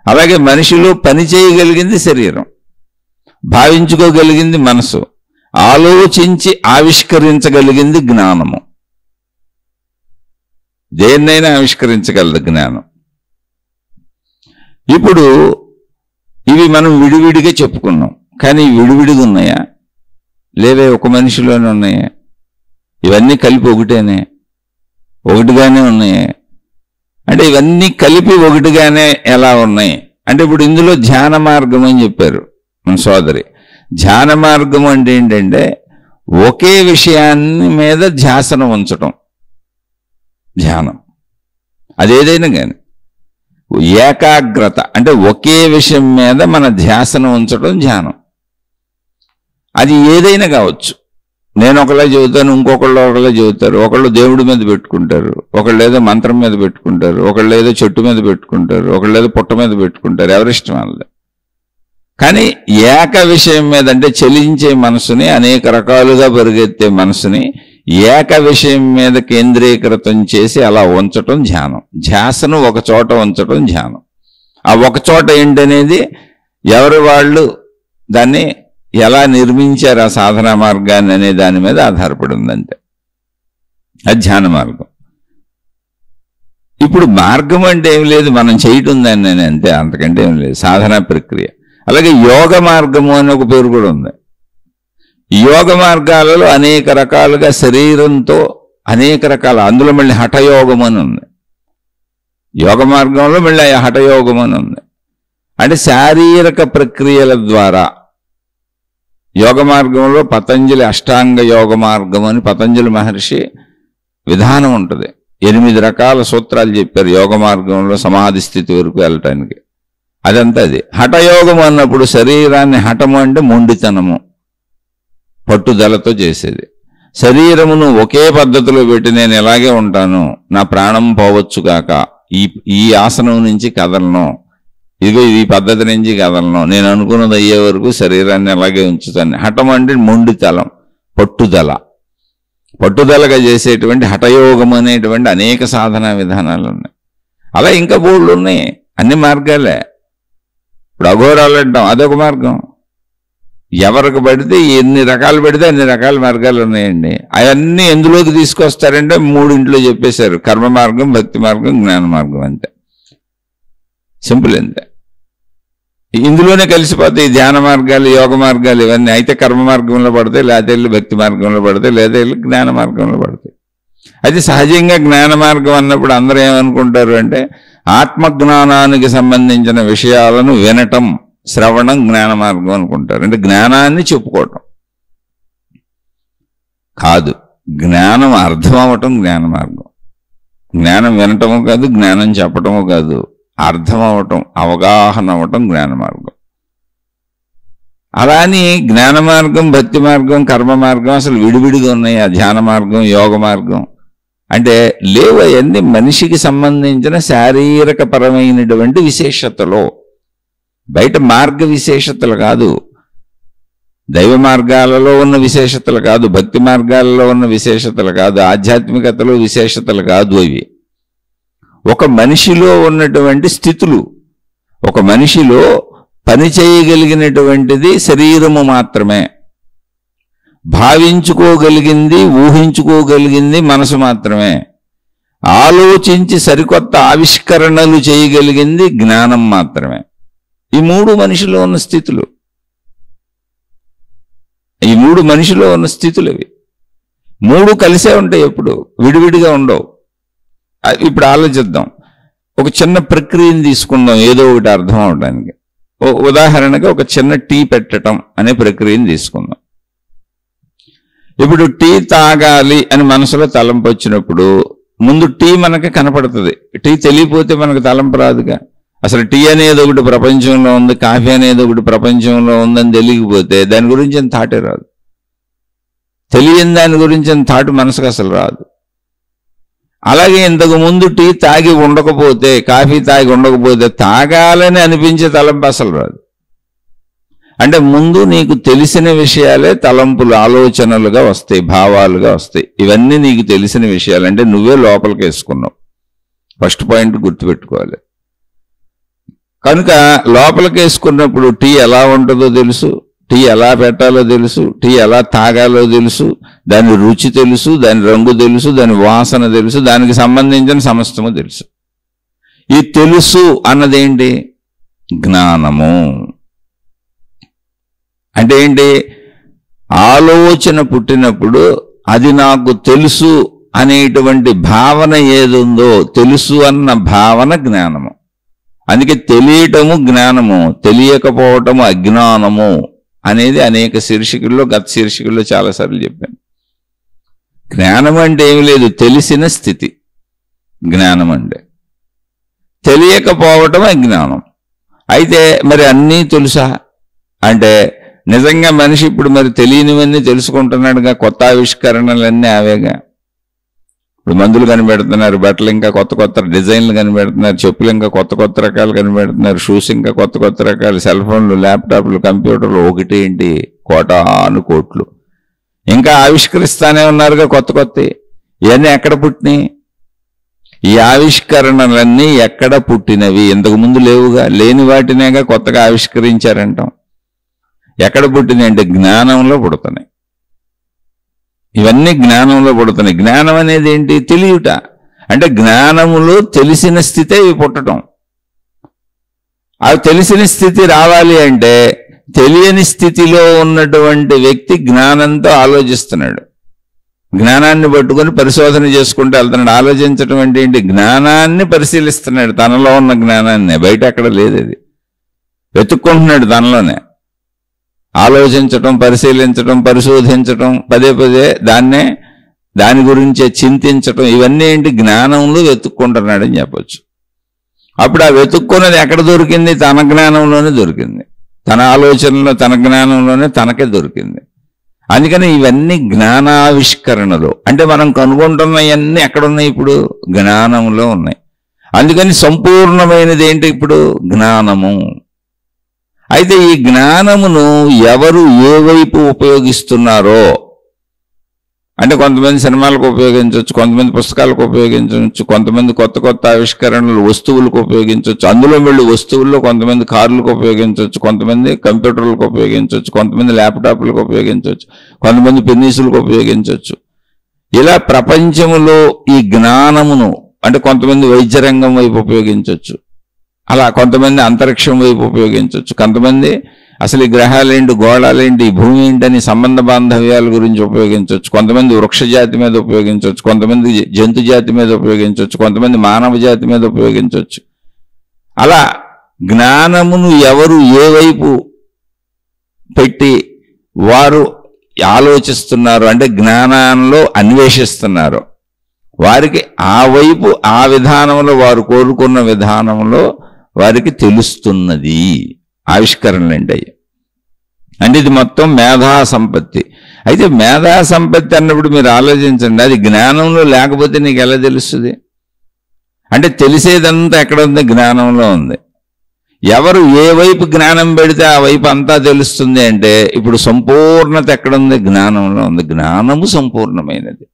అలాగే మనిషిలో పని చేయగలిగింది శరీరం, భావించుకోగలిగింది మనసు, ఆలోచించి ఆవిష్కరించగలిగింది జ్ఞానము. దేన్నైనా ఆవిష్కరించగలదు జ్ఞానం. ఇప్పుడు ఇవి మనం విడివిడిగా చెప్పుకున్నాం, కానీ విడివిడిగా ఉన్నాయా? లేవే, ఒక మనిషిలోనే ఉన్నాయా? ఇవన్నీ కలిపి ఒకటిగానే ఉన్నాయి. అంటే ఇవన్నీ కలిపి ఒకటిగానే ఎలా ఉన్నాయి అంటే, ఇప్పుడు ఇందులో ధ్యాన మార్గం అని చెప్పారు మన సోదరి. ధ్యాన మార్గం అంటే ఏంటంటే ఒకే విషయాన్ని మీద ధ్యాసను ఉంచటం ధ్యానం. అదేదైనా కానీ ఏకాగ్రత అంటే ఒకే విషయం మీద మన ధ్యాసను ఉంచడం ధ్యానం. అది ఏదైనా కావచ్చు. నేను ఒకళ్ళే చెబుతాను, ఇంకొకళ్ళు ఒకళ్ళే చెబుతారు. ఒకళ్ళు దేవుడి మీద పెట్టుకుంటారు, ఒకళ్ళు ఏదో మంత్రం మీద పెట్టుకుంటారు, ఒకళ్ళు ఏదో చెట్టు మీద పెట్టుకుంటారు, ఒకళ్ళు ఏదో పుట్ట మీద పెట్టుకుంటారు. ఎవరిష్టం వాళ్ళది. కానీ ఏక విషయం మీద అంటే చలించే మనసుని, అనేక రకాలుగా పరిగెత్తే మనసుని ఏక విషయం మీద కేంద్రీకృతం చేసి అలా ఉంచటం ధ్యానం. ధ్యాసను ఒక చోట ఉంచటం ధ్యానం. ఆ ఒక చోట ఏంటనేది ఎవరి వాళ్ళు దాన్ని ఎలా నిర్మించారు, ఆ సాధనా మార్గాన్ని అనే దాని మీద ఆధారపడి ఉందంటే అది ధ్యాన మార్గం. ఇప్పుడు మార్గం అంటే ఏం లేదు, మనం చేయటం దాన్ని అంతే, అంతకంటే ఏం లేదు, సాధనా ప్రక్రియ. అలాగే యోగ మార్గము అని ఒక పేరు కూడా ఉంది. యోగ మార్గాలలో అనేక రకాలుగా శరీరంతో అనేక రకాల, అందులో మళ్ళీ హఠయోగం అని ఉంది. యోగ మార్గంలో మళ్ళీ హఠయోగం అని ఉంది. అంటే శారీరక ప్రక్రియల ద్వారా యోగ మార్గంలో పతంజలి అష్టాంగ యోగ మార్గం అని పతంజలి మహర్షి విధానం ఉంటుంది. 8 రకాల సూత్రాలు చెప్పారు యోగ మార్గంలో సమాధి స్థితి వరకు వెళ్ళటానికి. అదంతా అది. హఠయోగం అన్నప్పుడు శరీరాన్ని, హఠము అంటే మొండితనము, పట్టుదలతో చేసేది. శరీరమును ఒకే పద్ధతిలో పెట్టి నేను ఎలాగే ఉంటాను, నా ప్రాణం పోవచ్చు కాక, ఈ ఆసనం నుంచి కదలను, ఇదిగో ఈ పద్ధతి నుంచి కదలను, నేను అనుకున్నది అయ్యే వరకు శరీరాన్ని అలాగే ఉంచుతాను. హఠం అంటే మొండితనం, పట్టుదలగా చేసేటువంటి హఠయోగం అనేటువంటి అనేక సాధనా విధానాలు ఉన్నాయి. అలా ఇంకా బోర్డులు ఉన్నాయి, అన్ని మార్గాలే. ఇప్పుడు అఘోరాలు అంటాం, అదొక మార్గం. ఎవరికి పడితే ఎన్ని రకాలు పెడితే అన్ని రకాల మార్గాలు ఉన్నాయండి. అవన్నీ ఎందులోకి తీసుకొస్తారంటే 3 చెప్పేశారు: కర్మ మార్గం, భక్తి మార్గం, జ్ఞాన మార్గం. అంతే, సింపుల్. అంతే. ఇందులోనే కలిసిపోతాయి ధ్యాన మార్గాలు, యోగ మార్గాలు ఇవన్నీ. అయితే కర్మ మార్గంలో పడతాయి, లేకపోతే వెళ్ళి భక్తి మార్గంలో పడతాయి, లేదా వెళ్ళి జ్ఞాన మార్గంలో పడతాయి. అయితే సహజంగా జ్ఞాన మార్గం అన్నప్పుడు అందరూ ఏమనుకుంటారు అంటే ఆత్మజ్ఞానానికి సంబంధించిన విషయాలను వినటం, శ్రవణం జ్ఞాన మార్గం అనుకుంటారు. అంటే జ్ఞానాన్ని చెప్పుకోవటం కాదు, జ్ఞానం అర్థం అవ్వటం జ్ఞాన మార్గం. జ్ఞానం వినటము కాదు, జ్ఞానం చెప్పటము కాదు, అర్థం అవ్వటం, అవగాహన అవ్వటం జ్ఞాన మార్గం. అలా అని జ్ఞాన మార్గం, భక్తి మార్గం, కర్మ మార్గం అసలు విడివిడిగా ఉన్నాయి. ఆ ధ్యాన మార్గం, యోగ మార్గం అంటే లేవు. అవన్నీ మనిషికి సంబంధించిన శారీరక పరమైనటువంటి విశేషతలు, బయట మార్గ విశేషతలు కాదు, దైవ మార్గాలలో ఉన్న విశేషతలు కాదు, భక్తి మార్గాలలో ఉన్న విశేషతలు కాదు, ఆధ్యాత్మికతలో విశేషతలు కాదు. అవి ఒక మనిషిలో ఉన్నటువంటి స్థితులు. ఒక మనిషిలో పని చేయగలిగినటువంటిది శరీరము మాత్రమే, భావించుకోగలిగింది, ఊహించుకోగలిగింది మనసు మాత్రమే, ఆలోచించి సరికొత్త ఆవిష్కరణలు చేయగలిగింది జ్ఞానం మాత్రమే. ఈ 3 మనిషిలో ఉన్న స్థితులు, ఈ 3 మనిషిలో ఉన్న స్థితులు ఇవి. 3 కలిసే ఉంటాయి, ఎప్పుడు విడివిడిగా ఉండవు. ఇప్పుడు ఆలోచిద్దాం, ఒక చిన్న ప్రక్రియను తీసుకుందాం ఏదో ఒకటి అర్థం అవడానికి. ఉదాహరణగా ఒక చిన్న టీ పెట్టడం అనే ప్రక్రియను తీసుకుందాం. ఇప్పుడు టీ తాగాలి అని మనసులో తలంపు వచ్చినప్పుడు ముందు టీ మనకి కనపడుతుంది. టీ తెలియపోతే మనకు తలంపు రాదుగా. అసలు టీ అనేది ఒకటి ప్రపంచంలో ఉంది, కాఫీ అనేది ఒకటి ప్రపంచంలో ఉందని తెలియకపోతే దాని గురించి ఎంత థాటే రాదు. తెలియని దాని గురించి ఎంత థాట్ మనసుకు అసలు రాదు. అలాగే ఇంతకు ముందు టీ తాగి ఉండకపోతే, కాఫీ తాగి ఉండకపోతే తాగాలని అనిపించే తలంపు అసలు రాదు. అంటే ముందు నీకు తెలిసిన విషయాలే తలంపులు, ఆలోచనలుగా వస్తాయి, భావాలుగా వస్తాయి. ఇవన్నీ నీకు తెలిసిన విషయాలు, అంటే నువ్వే లోపలికి వేసుకున్నావు. ఫస్ట్ పాయింట్ గుర్తుపెట్టుకోవాలి. కనుక లోపలికి వేసుకున్నప్పుడు టీ ఎలా ఉంటుందో తెలుసు, టీ ఎలా పెట్టాలో తెలుసు, టీ ఎలా తాగాలో తెలుసు, దాని రుచి తెలుసు, దాని రంగు తెలుసు, దాని వాసన తెలుసు, దానికి సంబంధించిన సమస్తము తెలుసు. ఈ తెలుసు అన్నదేంటి? జ్ఞానము. అంటే ఏంటి? ఆలోచన పుట్టినప్పుడు అది నాకు తెలుసు అనేటువంటి భావన ఏదుందో, తెలుసు అన్న భావన జ్ఞానము. అందుకే తెలియటము జ్ఞానము, తెలియకపోవటము అజ్ఞానము అనేది అనేక శీర్షికల్లో, గత శీర్షికల్లో చాలాసార్లు చెప్పాను. జ్ఞానం అంటే ఏమి లేదు, తెలిసిన స్థితి జ్ఞానం అంటే. తెలియకపోవటం అజ్ఞానం. అయితే మరి అన్నీ తెలుసా అంటే నిజంగా మనిషి ఇప్పుడు మరి తెలియనివన్నీ తెలుసుకుంటున్నాడుగా. కొత్త ఆవిష్కరణలన్నీ ఆవేగా. ఇప్పుడు మందులు కనిపెడుతున్నారు, బట్టలు ఇంకా కొత్త కొత్త డిజైన్లు కనిపెడుతున్నారు, చెప్పులు ఇంకా కొత్త కొత్త రకాలు కనిపెడుతున్నారు, షూస్ ఇంకా కొత్త కొత్త రకాలు, సెల్ ఫోన్లు, ల్యాప్టాప్లు, కంప్యూటర్లు, ఒకటి ఏంటి కోటాను కోట్లు ఇంకా ఆవిష్కరిస్తానే ఉన్నారుగా కొత్త కొత్త. ఇవన్నీ ఎక్కడ పుట్టినాయి? ఈ ఆవిష్కరణలన్నీ ఎక్కడ పుట్టినవి? ఇంతకుముందు లేవుగా. లేని వాటినేగా కొత్తగా ఆవిష్కరించారంటాం. ఎక్కడ పుట్టినాయి అంటే జ్ఞానంలో పుడుతున్నాయి. ఇవన్నీ జ్ఞానంలో పుడుతున్నాయి. జ్ఞానం అనేది ఏంటి? తెలియట. అంటే జ్ఞానములో తెలిసిన స్థితే ఇవి పుట్టడం. ఆ తెలిసిన స్థితి రావాలి అంటే తెలియని స్థితిలో ఉన్నటువంటి వ్యక్తి జ్ఞానంతో ఆలోచిస్తున్నాడు. జ్ఞానాన్ని పట్టుకొని పరిశోధన చేసుకుంటూ వెళ్తున్నాడు. ఆలోచించడం అంటే ఏంటి? జ్ఞానాన్ని పరిశీలిస్తున్నాడు, తనలో ఉన్న జ్ఞానాన్ని. బయట ఎక్కడ లేదు, అది వెతుక్కుంటున్నాడు తనలోనే. ఆలోచించటం, పరిశీలించటం, పరిశోధించటం, పదే పదే దాని గురించే చింతించటం, ఇవన్నీ ఏంటి? జ్ఞానంలో వెతుక్కుంటున్నాడని చెప్పచ్చు. అప్పుడు ఆ వెతుక్కున్నది ఎక్కడ దొరికింది? తన జ్ఞానంలోనే దొరికింది. తన ఆలోచనలో, తన జ్ఞానంలోనే తనకే దొరికింది. అందుకని ఇవన్నీ జ్ఞానావిష్కరణలు. అంటే మనం కనుగొంటున్నవన్నీ ఎక్కడున్నాయి? ఇప్పుడు జ్ఞానంలో ఉన్నాయి. అందుకని సంపూర్ణమైనది ఏంటి ఇప్పుడు? జ్ఞానము. అయితే ఈ జ్ఞానమును ఎవరు ఏ వైపు ఉపయోగిస్తున్నారో అంటే కొంతమంది సినిమాలకు ఉపయోగించవచ్చు, కొంతమంది పుస్తకాలకు ఉపయోగించవచ్చు, కొంతమంది కొత్త కొత్త ఆవిష్కరణలు వస్తువులకు ఉపయోగించవచ్చు. అందులో వీళ్ళు వస్తువుల్లో కొంతమంది కార్లకు ఉపయోగించవచ్చు, కొంతమంది కంప్యూటర్లకు ఉపయోగించవచ్చు, కొంతమంది ల్యాప్టాప్లకు ఉపయోగించవచ్చు, కొంతమంది పెన్నిసులకు ఉపయోగించవచ్చు. ఇలా ప్రపంచంలో ఈ జ్ఞానమును అంటే కొంతమంది వైద్య రంగం వైపు ఉపయోగించవచ్చు, అలా కొంతమంది అంతరిక్షం వైపు ఉపయోగించవచ్చు, కొంతమంది అసలు ఈ గ్రహాలేంటి, గోళాలేంటి, ఈ భూమి ఏంటని సంబంధ బాంధవ్యాల గురించి ఉపయోగించవచ్చు, కొంతమంది వృక్ష జాతి మీద ఉపయోగించవచ్చు, కొంతమంది జంతు జాతి మీద ఉపయోగించవచ్చు, కొంతమంది మానవ జాతి మీద ఉపయోగించవచ్చు. అలా జ్ఞానమును ఎవరు ఏ వైపు పెట్టి వారు ఆలోచిస్తున్నారు అంటే జ్ఞానంలో అన్వేషిస్తున్నారు, వారికి ఆ వైపు ఆ విధానంలో వారు కోరుకున్న విధానంలో వారికి తెలుస్తున్నది ఆవిష్కరణలు అంటే ఇది మొత్తం మేధా సంపత్తి. అయితే మేధా సంపత్తి అన్నప్పుడు మీరు ఆలోచించండి, అది జ్ఞానంలో లేకపోతే నీకు ఎలా తెలుస్తుంది? అంటే తెలిసేదంతా ఎక్కడ ఉంది? జ్ఞానంలో ఉంది. ఎవరు ఏ వైపు జ్ఞానం పెడితే ఆ వైపు అంతా తెలుస్తుంది అంటే ఇప్పుడు సంపూర్ణత ఎక్కడుంది? జ్ఞానంలో ఉంది. జ్ఞానము సంపూర్ణమైనది.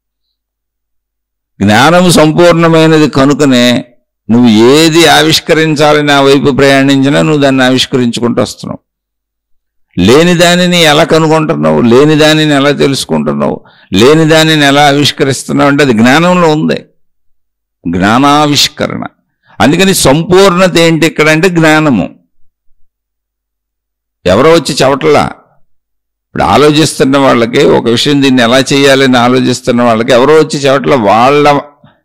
జ్ఞానము సంపూర్ణమైనది కనుకనే నువ్వు ఏది ఆవిష్కరించాలని ఆ వైపు ప్రయాణించినా నువ్వు దాన్ని ఆవిష్కరించుకుంటూ వస్తున్నావు. లేని దానిని ఎలా కనుగొంటున్నావు? లేని దానిని ఎలా తెలుసుకుంటున్నావు? లేని దానిని ఎలా ఆవిష్కరిస్తున్నావు అంటే అది జ్ఞానంలో ఉంది, జ్ఞానావిష్కరణ. అందుకని సంపూర్ణత ఏంటి ఇక్కడ అంటే జ్ఞానము. ఎవరో వచ్చి చెప్పట్లా. ఇప్పుడు ఆలోచిస్తున్న వాళ్ళకి ఒక విషయం దీన్ని ఎలా చేయాలని ఆలోచిస్తున్న వాళ్ళకి ఎవరో వచ్చి చెప్పట్లా, వాళ్ళ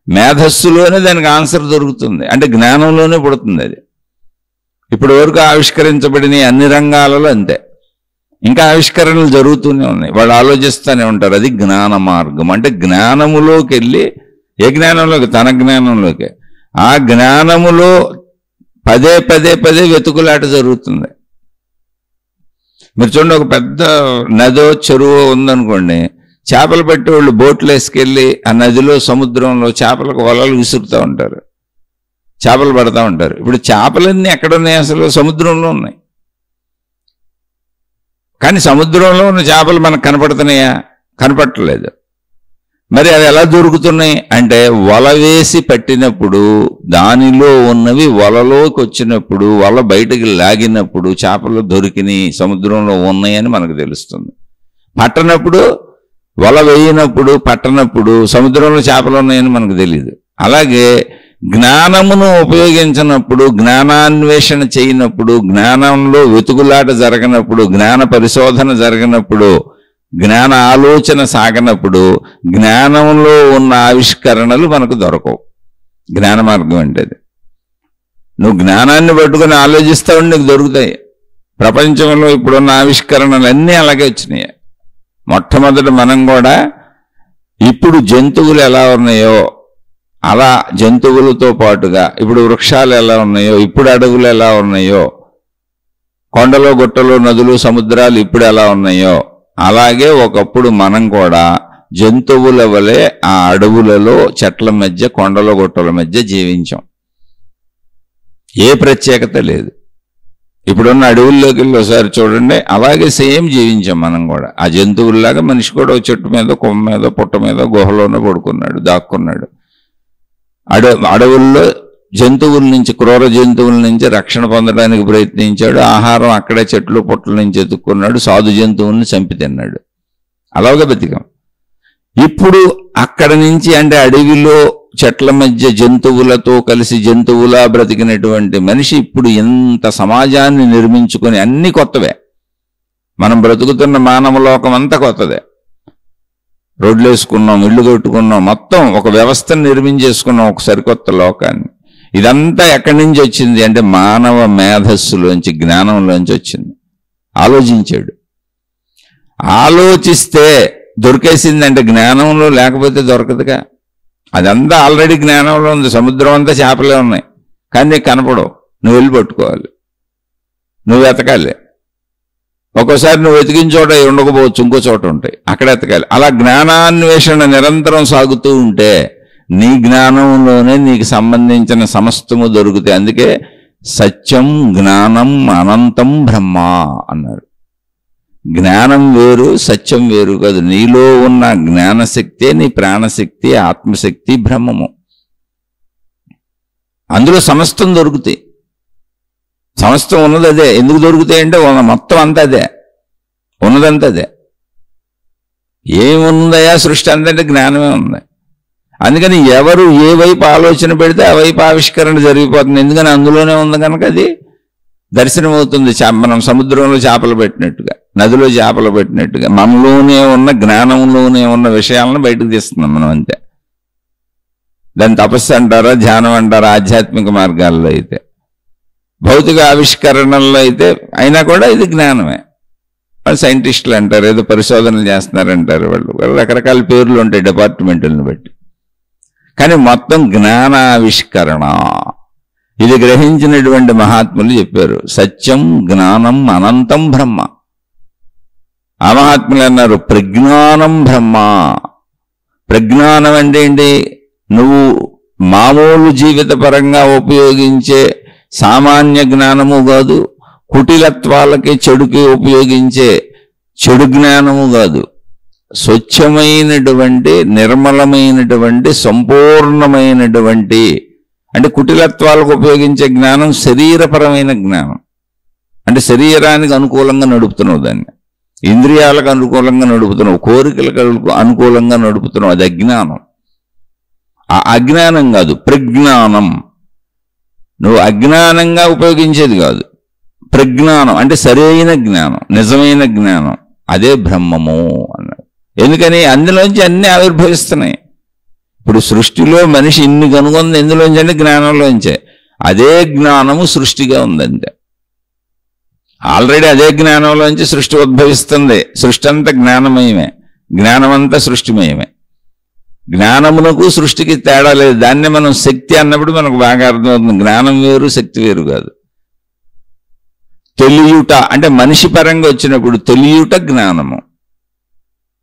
మేధస్సులోనే దానికి ఆన్సర్ దొరుకుతుంది. అంటే జ్ఞానంలోనే పుడుతుంది అది. ఇప్పటి వరకు ఆవిష్కరించబడిన అన్ని రంగాలలో అంతే, ఇంకా ఆవిష్కరణలు జరుగుతూనే ఉన్నాయి. వాళ్ళు ఆలోచిస్తూనే ఉంటారు. అది జ్ఞాన మార్గం. అంటే జ్ఞానములోకి వెళ్ళి, ఏ జ్ఞానంలోకి? తన జ్ఞానంలోకి. ఆ జ్ఞానములో పదే పదే పదే వెతుకులాట జరుగుతుంది. మీరు చూడండి, ఒక పెద్ద నదో చెరువు ఉందనుకోండి, చేపలు పట్టి వాళ్ళు బోట్లు వేసుకెళ్ళి ఆ నదిలో సముద్రంలో చేపలకు వలలు విసురుతూ ఉంటారు, చేపలు పడతా ఉంటారు. ఇప్పుడు చేపలన్నీ ఎక్కడున్నాయి? అసలు సముద్రంలో ఉన్నాయి. కానీ సముద్రంలో ఉన్న చేపలు మనకు కనపడుతున్నాయా? కనపడట్లేదు. మరి అవి ఎలా దొరుకుతున్నాయి అంటే, వల వేసి పట్టినప్పుడు దానిలో ఉన్నవి వలలోకి వచ్చినప్పుడు, వల బయటకు లాగినప్పుడు చేపలు దొరికినాయి, సముద్రంలో ఉన్నాయని మనకు తెలుస్తుంది. పట్టనప్పుడు, వల వేయినప్పుడు, పట్టనప్పుడు సముద్రంలో చేపలు ఉన్నాయని మనకు తెలియదు. అలాగే జ్ఞానమును ఉపయోగించినప్పుడు, జ్ఞానాన్వేషణ చేయనప్పుడు, జ్ఞానంలో వెతుకులాట జరగనప్పుడు, జ్ఞాన పరిశోధన జరగనప్పుడు, జ్ఞాన ఆలోచన సాగనప్పుడు జ్ఞానంలో ఉన్న ఆవిష్కరణలు మనకు దొరకవు. జ్ఞాన మార్గం అంటే అది. నువ్వు జ్ఞానాన్ని పట్టుకుని ఆలోచిస్తావు, నీకు దొరుకుతాయి. ప్రపంచంలో ఇప్పుడున్న ఆవిష్కరణలు అన్నీ అలాగే వచ్చినాయి. మొట్టమొదట మనం కూడా ఇప్పుడు జంతువులు ఎలా ఉన్నాయో అలా జంతువులతో పాటుగా ఇప్పుడు వృక్షాలు ఎలా ఉన్నాయో, ఇప్పుడు అడవులు ఎలా ఉన్నాయో, కొండలు గుట్టలు నదులు సముద్రాలు ఇప్పుడు ఎలా ఉన్నాయో, అలాగే ఒకప్పుడు మనం కూడా జంతువుల వలె ఆ అడవులలో చెట్ల మధ్య కొండల గుట్టల మధ్య జీవించాం. ఏ ప్రత్యేకత లేదు. ఇప్పుడున్న అడవుల్లోకి వెళ్ళి ఒకసారి చూడండి, అలాగే సేమ్ జీవించాం మనం కూడా. ఆ జంతువుల్లాగా మనిషి కూడా చెట్టు మీద, కొమ్మ మీద, పుట్ట మీద, గుహలోనే పడుకున్నాడు, దాక్కున్నాడు. అడవుల్లో జంతువుల నుంచి, క్రూర జంతువుల నుంచి రక్షణ పొందడానికి ప్రయత్నించాడు. ఆహారం అక్కడే చెట్లు పుట్టల నుంచి ఎత్తుక్కున్నాడు. సాధు జంతువుల్ని చంపి తిన్నాడు. అలాగే బతికాం. ఇప్పుడు అక్కడ నుంచి, అంటే అడవిలో చెట్ల మధ్య జంతువులతో కలిసి జంతువులా బ్రతికినటువంటి మనిషి ఇప్పుడు ఎంత సమాజాన్ని నిర్మించుకొని, అన్ని కొత్తవే. మనం బ్రతుకుతున్న మానవ లోకం అంతా కొత్తదే. రోడ్లు వేసుకున్నాం, ఇళ్ళు కట్టుకున్నాం, మొత్తం ఒక వ్యవస్థను నిర్మించేసుకున్నాం, ఒక సరికొత్త లోకాన్ని. ఇదంతా ఎక్కడి నుంచి వచ్చింది అంటే మానవ మేధస్సులోంచి, జ్ఞానంలోంచి వచ్చింది. ఆలోచించాడు. ఆలోచిస్తే దొరికేసిందంటే జ్ఞానంలో, లేకపోతే దొరకదుగా. అదంతా ఆల్రెడీ జ్ఞానంలో ఉంది. సముద్రం అంతా చేపలే ఉన్నాయి, కానీ నీకు కనపడవు. నువ్వు వెళ్ళి పట్టుకోవాలి, నువ్వు వెతకాలి. ఒక్కోసారి నువ్వు వెతికిన చోట ఉండకపోవచ్చు, ఇంకో చోట ఉంటాయి, అక్కడ ఎతకాలి. అలా జ్ఞానాన్వేషణ నిరంతరం సాగుతూ ఉంటే నీ జ్ఞానంలోనే నీకు సంబంధించిన సమస్తము దొరుకుతాయి. అందుకే సత్యం జ్ఞానం అనంతం బ్రహ్మ అన్నారు. జ్ఞానం వేరు, సత్యం వేరు కాదు. నీలో ఉన్న జ్ఞానశక్తే నీ ప్రాణశక్తి, ఆత్మశక్తి, బ్రహ్మము. అందులో సమస్తం దొరుకుతాయి. సమస్తం ఉన్నది అదే. ఎందుకు దొరుకుతాయి అంటే మొత్తం అంతా అదే, ఉన్నదంతా అదే. ఏముందయా సృష్టి అంతంటే జ్ఞానమే ఉంది. అందుకని ఎవరు ఏ వైపు ఆలోచన పెడితే ఆ వైపు ఆవిష్కరణ జరిగిపోతుంది. ఎందుకని అందులోనే ఉంది కనుక అది దర్శనమవుతుంది. మనం సముద్రంలో చేపలు పెట్టినట్టుగా, నదిలో చేపలు పెట్టినట్టుగా మనలోనే ఉన్న, జ్ఞానంలోనే ఉన్న విషయాలను బయటకు తీస్తున్నాం మనం, అంతే. దాన్ని తపస్సు అంటారా, ధ్యానం అంటారా ఆధ్యాత్మిక మార్గాల్లో అయితే. భౌతిక ఆవిష్కరణల్లో అయితే అయినా కూడా ఇది జ్ఞానమే. వాళ్ళు సైంటిస్టులు అంటారు, ఏదో పరిశోధనలు చేస్తున్నారంటారు, వాళ్ళు రకరకాల పేర్లు ఉంటాయి డిపార్ట్మెంట్లను బట్టి. కానీ మొత్తం జ్ఞానావిష్కరణ. ఇది గ్రహించినటువంటి మహాత్ములు చెప్పారు, సత్యం జ్ఞానం అనంతం బ్రహ్మ. ఆ మహాత్ములు అన్నారు ప్రజ్ఞానం బ్రహ్మ. ప్రజ్ఞానం అంటే ఏంటి? నువ్వు మామూలు జీవిత పరంగా ఉపయోగించే సామాన్య జ్ఞానము కాదు, కుటిలత్వాలకి చెడుకి ఉపయోగించే చెడు జ్ఞానము కాదు. స్వచ్ఛమైనటువంటి, నిర్మలమైనటువంటి, సంపూర్ణమైనటువంటి, అంటే కుటిలత్వాలకు ఉపయోగించే జ్ఞానం శరీరపరమైన జ్ఞానం. అంటే శరీరానికి అనుకూలంగా నడుపుతున్నావు దాన్ని, ఇంద్రియాలకు అనుకూలంగా నడుపుతున్నావు, కోరికలకు అనుకూలంగా నడుపుతున్నావు. అది అజ్ఞానం. ఆ అజ్ఞానం కాదు, ప్రజ్ఞానం. నువ్వు అజ్ఞానంగా ఉపయోగించేది కాదు, ప్రజ్ఞానం అంటే సరైన జ్ఞానం, నిజమైన జ్ఞానం. అదే బ్రహ్మము అన్నాడు. ఎందుకని? అందులోంచి అన్నీ ఆవిర్భవిస్తున్నాయి. ఇప్పుడు సృష్టిలో మనిషి ఇన్ని కనుగొంది ఎందులోంచి అంటే జ్ఞానంలోంచే. అదే జ్ఞానము సృష్టిగా ఉందంతే. ఆల్రెడీ అదే జ్ఞానంలోంచి సృష్టి ఉద్భవిస్తుంది. సృష్టి అంతా జ్ఞానమయమే, జ్ఞానమంతా సృష్టిమయమే. జ్ఞానమునకు సృష్టికి తేడా లేదు. దాన్నే మనం శక్తి అన్నప్పుడు మనకు బాగా అర్థమవుతుంది. జ్ఞానం వేరు, శక్తి వేరు కాదు. తెలియుట అంటే మనిషి పరంగా వచ్చినప్పుడు తెలియుట జ్ఞానము.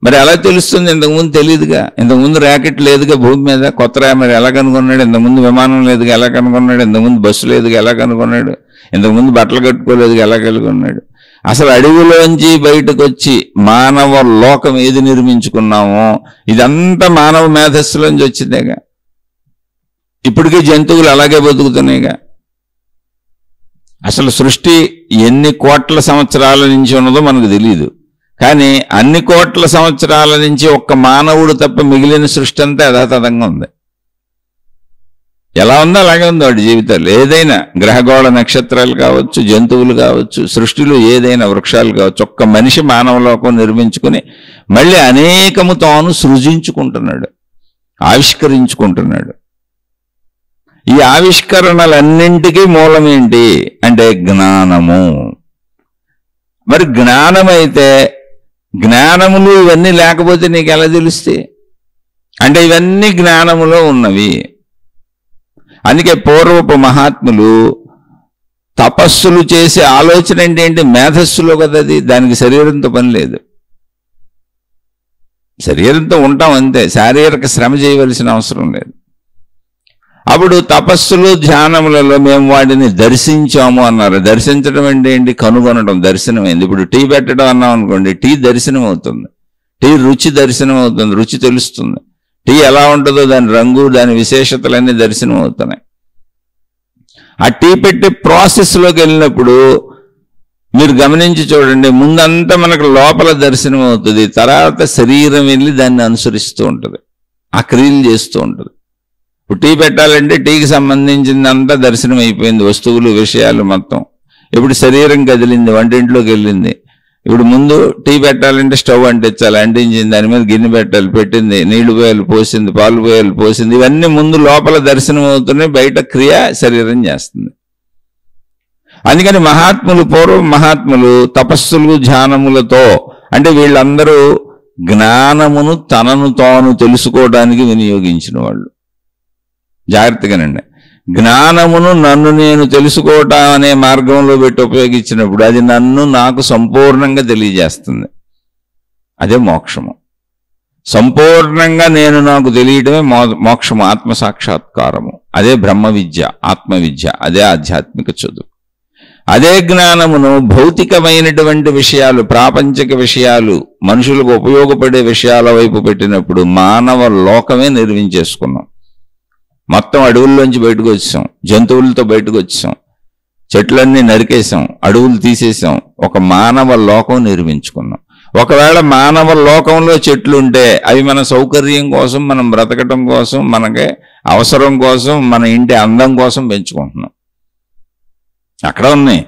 మరి ఎలా తెలుస్తుంది? ఇంతకుముందు తెలియదుగా. ఇంతకుముందు ర్యాకెట్ లేదుగా భూమి మీద. కొత్త మరి ఎలా కనుగొన్నాడు? ఇంతకుముందు విమానం లేదుగా, ఎలా కనుగొన్నాడు? ఇంతకుముందు బస్సు లేదుగా, ఎలా కనుగొన్నాడు? ఇంతకుముందు బట్టలు కట్టుకోలేదుగా, ఎలా కనుగొన్నాడు? అసలు అడవిలోంచి బయటకు వచ్చి మానవ లోకం ఏది నిర్మించుకున్నామో ఇదంతా మానవ మేధస్సులోంచి వచ్చిందేగా. ఇప్పటికీ జంతువులు అలాగే బతుకుతున్నాయిగా. అసలు సృష్టి ఎన్ని కోట్ల సంవత్సరాల నుంచి ఉన్నదో మనకు తెలియదు. కానీ అన్ని కోట్ల సంవత్సరాల నుంచి ఒక్క మానవుడు తప్ప మిగిలిన సృష్టి అంతా యథాతథంగా ఉంది. ఎలా ఉందో అలాగే ఉంది వాడి జీవితాలు. ఏదైనా గ్రహగోళ నక్షత్రాలు కావచ్చు, జంతువులు కావచ్చు, సృష్టిలో ఏదైనా వృక్షాలు కావచ్చు, ఒక్క మనిషి మానవలోకం నిర్మించుకుని మళ్ళీ అనేకము తాను సృజించుకుంటున్నాడు, ఆవిష్కరించుకుంటున్నాడు. ఈ ఆవిష్కరణలన్నింటికీ మూలం ఏంటి అంటే జ్ఞానము. మరి జ్ఞానమైతే జ్ఞానములు ఇవన్నీ లేకపోతే నీకు ఎలా తెలుస్తాయి? అంటే ఇవన్నీ జ్ఞానములో ఉన్నవి. అందుకే పూర్వపు మహాత్ములు తపస్సులు చేసే ఆలోచన ఏంటి? మేధస్సులో కదా అది. దానికి శరీరంతో పని లేదు. శరీరంతో ఉంటాం అంతే, శారీరక శ్రమ చేయవలసిన అవసరం లేదు. అప్పుడు తపస్సులు ధ్యానములలో మేము వాటిని దర్శించాము అన్నారు. దర్శించడం అంటే ఏంటి? కనుగొనడం, దర్శనమైంది. ఇప్పుడు టీ పెట్టడం అన్నాం అనుకోండి, టీ దర్శనం అవుతుంది. టీ రుచి దర్శనం అవుతుంది, రుచి తెలుస్తుంది. టీ ఎలా ఉంటుందో దాని రంగు, దాని విశేషతలన్నీ దర్శనం అవుతున్నాయి. ఆ టీ పెట్టే ప్రాసెస్లోకి వెళ్ళినప్పుడు మీరు గమనించి చూడండి, ముందంతా మనకు లోపల దర్శనం అవుతుంది, తర్వాత శరీరం వెళ్ళి దాన్ని అనుసరిస్తూ ఉంటుంది, ఆ క్రియలు చేస్తూ ఉంటుంది. ఇప్పుడు టీ పెట్టాలంటే టీకి సంబంధించిందంతా దర్శనం అయిపోయింది, వస్తువులు, విషయాలు మొత్తం. ఇప్పుడు శరీరం కదిలింది, వంటింట్లోకి వెళ్ళింది. ఇప్పుడు ముందు టీ పెట్టాలంటే స్టవ్ అంటించాలి, అంటించింది, దాని మీద గిన్నె పెట్టాలి, పెట్టింది, నీళ్లు పోయాలి, పోసింది, పాలు పోయాలి, పోసింది. ఇవన్నీ ముందు లోపల దర్శనం అవుతున్నాయి, బయట క్రియ శరీరం చేస్తుంది. అందుకని మహాత్ములు, పూర్వ మహాత్ములు తపస్సులు ధ్యానములతో అంటే వీళ్ళందరూ జ్ఞానమును తనను తాను తెలుసుకోవడానికి వినియోగించిన వాళ్ళు. జాగ్రత్తగానండి. జ్ఞానమును నన్ను నేను తెలుసుకోవటం అనే మార్గంలో పెట్టి ఉపయోగించినప్పుడు అది నన్ను నాకు సంపూర్ణంగా తెలియజేస్తుంది. అదే మోక్షము. సంపూర్ణంగా నేను నాకు తెలియటమే మోక్షము, ఆత్మసాక్షాత్కారము. అదే బ్రహ్మ విద్య, ఆత్మ విద్య, అదే ఆధ్యాత్మిక చదువు. అదే జ్ఞానమును భౌతికమైనటువంటి విషయాలు, ప్రాపంచిక విషయాలు, మనుషులకు ఉపయోగపడే విషయాల వైపు పెట్టినప్పుడు మానవ లోకమే నిర్మించేసుకున్నాం. మొత్తం అడవుల్లోంచి బయటకు వచ్చాం, జంతువులతో బయటకు వచ్చాం, చెట్లన్నీ నరికేసాం, అడవులు తీసేసాం, ఒక మానవ లోకం నిర్మించుకున్నాం. ఒకవేళ మానవ లోకంలో చెట్లు ఉంటే అవి మన సౌకర్యం కోసం, మనం బ్రతకటం కోసం, మనకి అవసరం కోసం, మన ఇంటి అందం కోసం పెంచుకుంటున్నాం. అక్కడ ఉన్నాయి.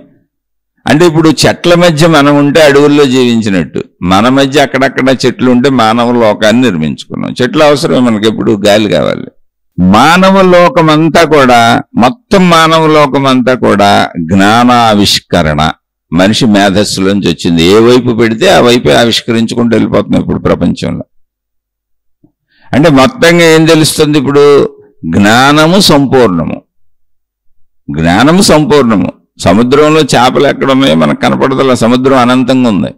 అంటే ఇప్పుడు చెట్ల మధ్య మనం ఉంటే అడవుల్లో జీవించినట్టు, మన మధ్య అక్కడక్కడ చెట్లు ఉంటే మానవ లోకాన్ని నిర్మించుకున్నాం. చెట్లు అవసరమే మనకి, ఎప్పుడు గాలి కావాలి. మానవ లోకమంతా కూడా, మొత్తం మానవ లోకమంతా కూడా జ్ఞానావిష్కరణ మనిషి మేధస్సులోంచి వచ్చింది. ఏ వైపు పెడితే ఆ వైపే ఆవిష్కరించుకుంటూ వెళ్ళిపోతున్నాం ఇప్పుడు ప్రపంచంలో. అంటే మొత్తంగా ఏం తెలుస్తుంది ఇప్పుడు? జ్ఞానము సంపూర్ణము. జ్ఞానము సంపూర్ణము. సముద్రంలో చేపలు ఎక్కడ ఉన్నాయో మనకు కనపడదు, సముద్రం అనంతంగా ఉంది